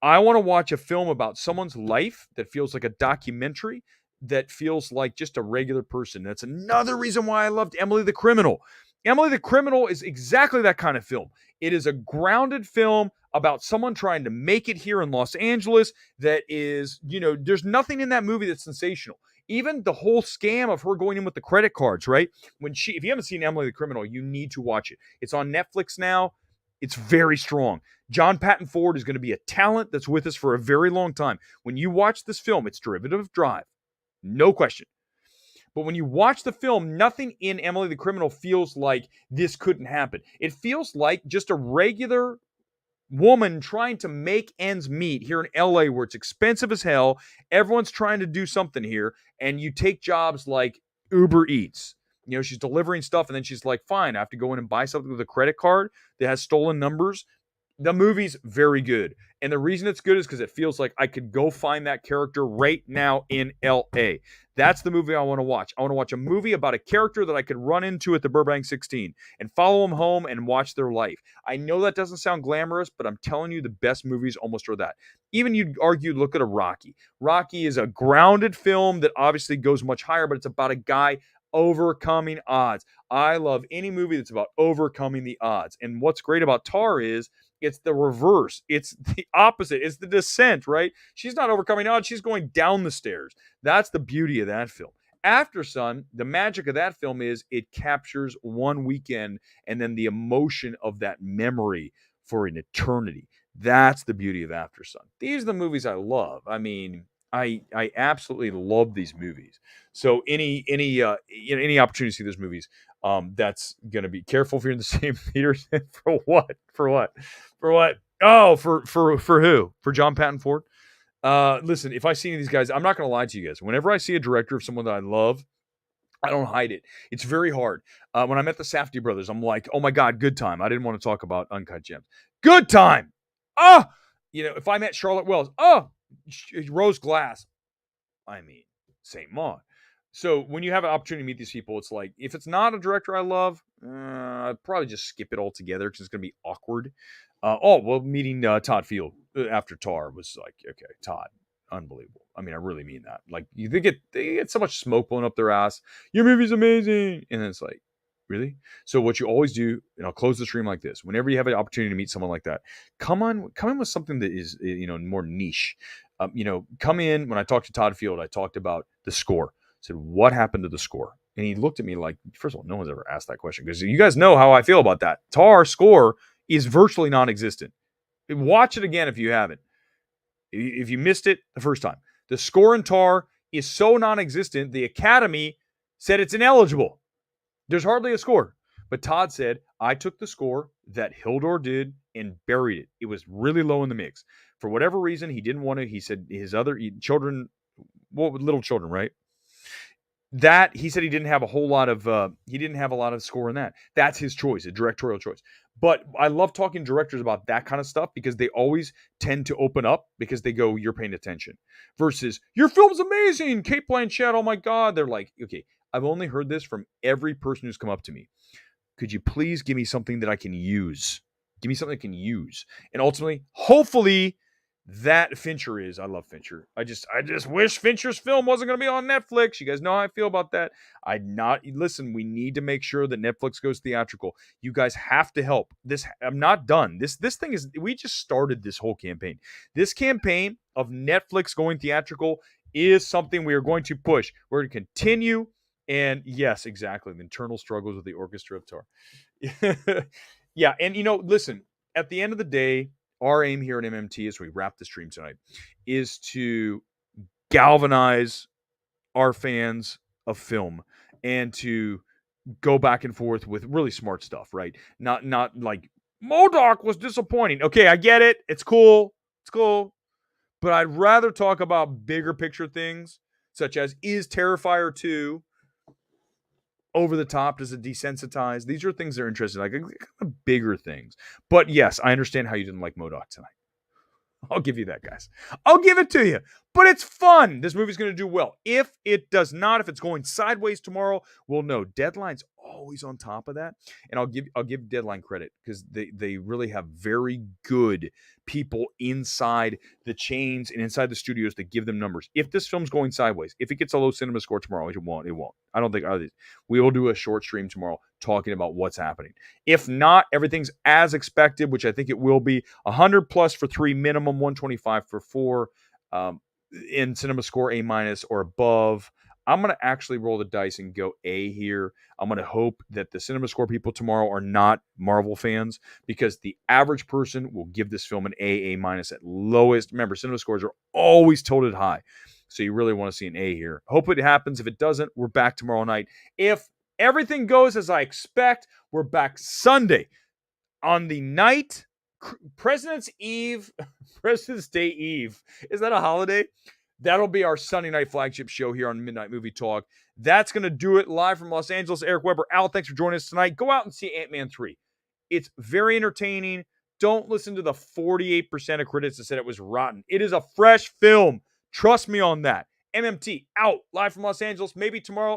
I want to watch a film about someone's life that feels like a documentary, that feels like just a regular person. That's another reason why I loved Emily the Criminal. Emily the Criminal is exactly that kind of film. It is a grounded film about someone trying to make it here in Los Angeles that is, there's nothing in that movie that's sensational. Even the whole scam of her going in with the credit cards, right? If you haven't seen Emily the Criminal, you need to watch it. It's on Netflix now. It's very strong. John Patton Ford is going to be a talent that's with us for a very long time. When you watch this film, it's derivative of Drive. No question. But when you watch the film, nothing in Emily the Criminal feels like this couldn't happen. It feels like just a regular woman trying to make ends meet here in LA, where it's expensive as hell. Everyone's trying to do something here. And you take jobs like Uber Eats. She's delivering stuff, and then she's like, fine, I have to go in and buy something with a credit card that has stolen numbers. The movie's very good. And the reason it's good is because it feels like I could go find that character right now in LA. That's the movie I want to watch. I want to watch a movie about a character that I could run into at the Burbank 16 and follow them home and watch their life. I know that doesn't sound glamorous, but I'm telling you, the best movies almost are that. Even you'd argue, look at a Rocky. Rocky is a grounded film that obviously goes much higher, but it's about a guy overcoming odds. I love any movie that's about overcoming the odds. And what's great about Tar is it's the reverse. It's the opposite. It's the descent, right? She's not overcoming odds. She's going down the stairs. That's the beauty of that film. After Sun, the magic of that film is it captures one weekend and then the emotion of that memory for an eternity. That's the beauty of After Sun. These are the movies I love. I mean, I absolutely love these movies. So any opportunity to see those movies, that's gonna be careful if you're in the same theaters. For what? Oh, for who? For John Patton Ford? Listen, if I see any of these guys, I'm not gonna lie to you guys. Whenever I see a director of someone that I love, I don't hide it. It's very hard. When I met the Safdie brothers, I'm like, oh my God, Good Time. I didn't want to talk about Uncut Gems. Good Time. If I met Charlotte Wells, Rose Glass. I mean, Saint Maud. So when you have an opportunity to meet these people, it's like, if it's not a director I love, I'd probably just skip it altogether because it's going to be awkward. Meeting Todd Field after Tar was like, okay, Todd, unbelievable. I mean, I really mean that. Like, they get so much smoke blowing up their ass. Your movie's amazing. And then it's like, really? So what you always do, and I'll close the stream like this: whenever you have an opportunity to meet someone like that, come in with something that is, more niche. Come in. When I talked to Todd Field, I talked about the score. I said, what happened to the score? And he looked at me like, first of all, no one's ever asked that question, because you guys know how I feel about that. Tar score is virtually non-existent. Watch it again if you haven't. If you missed it the first time, the score in Tar is so non-existent, the Academy said it's ineligible. There's hardly a score. But Todd said, I took the score that Hildor did and buried it. It was really low in the mix. For whatever reason, he didn't want to. He said his other children, little children, right? That he said he didn't have a whole lot of score in that. That's his choice, a directorial choice. But I love talking to directors about that kind of stuff, because they always tend to open up, because they go, you're paying attention, versus your film's amazing, Cate Blanchett, oh my God. They're like, okay, I've only heard this from every person who's come up to me. Could you please give me something that I can use? Give me something I can use. And ultimately, hopefully, that Fincher is. I love Fincher. I just wish Fincher's film wasn't going to be on Netflix. You guys know how I feel about that. I not listen. We need to make sure that Netflix goes theatrical. You guys have to help. This I'm not done. This thing is. We just started this whole campaign. This campaign of Netflix going theatrical is something we are going to push. We're going to continue. And yes, exactly. The internal struggles of the Orchestra of Tar. Yeah, and listen. At the end of the day, our aim here at MMT as we wrap the stream tonight is to galvanize our fans of film and to go back and forth with really smart stuff, right? Not like MODOK was disappointing. Okay, I get it. It's cool. It's cool. But I'd rather talk about bigger picture things, such as is Terrifier 2 over the top? Does it desensitize? These are things that are interesting, like kind of bigger things. But yes, I understand how you didn't like MODOK tonight. I'll give you that, guys. I'll give it to you. But it's fun. This movie's going to do well. If it does not, if it's going sideways tomorrow, we'll know. Deadline's always on top of that. And I'll give Deadline credit because they really have very good people inside the chains and inside the studios that give them numbers. If this film's going sideways, if it gets a low cinema score tomorrow, it won't. I don't think either. We will do a short stream tomorrow talking about what's happening. If not, everything's as expected, which I think it will be. 100 plus for 3 minimum, 125 for 4. In cinema score A- or above. I'm going to actually roll the dice and go A here. I'm going to hope that the cinema score people tomorrow are not Marvel fans, because the average person will give this film an A- at lowest. Remember, cinema scores are always tilted high. So you really want to see an A here. Hope it happens. If it doesn't, we're back tomorrow night. If everything goes as I expect, we're back Sunday on the night. President's Eve, President's Day Eve. Is that a holiday? That'll be our Sunday night flagship show here on Midnight Movie Talk. That's going to do it live from Los Angeles. Eric Weber, Al, thanks for joining us tonight. Go out and see Ant-Man 3. It's very entertaining. Don't listen to the 48% of critics that said it was rotten. It is a fresh film. Trust me on that. MMT out live from Los Angeles. Maybe tomorrow.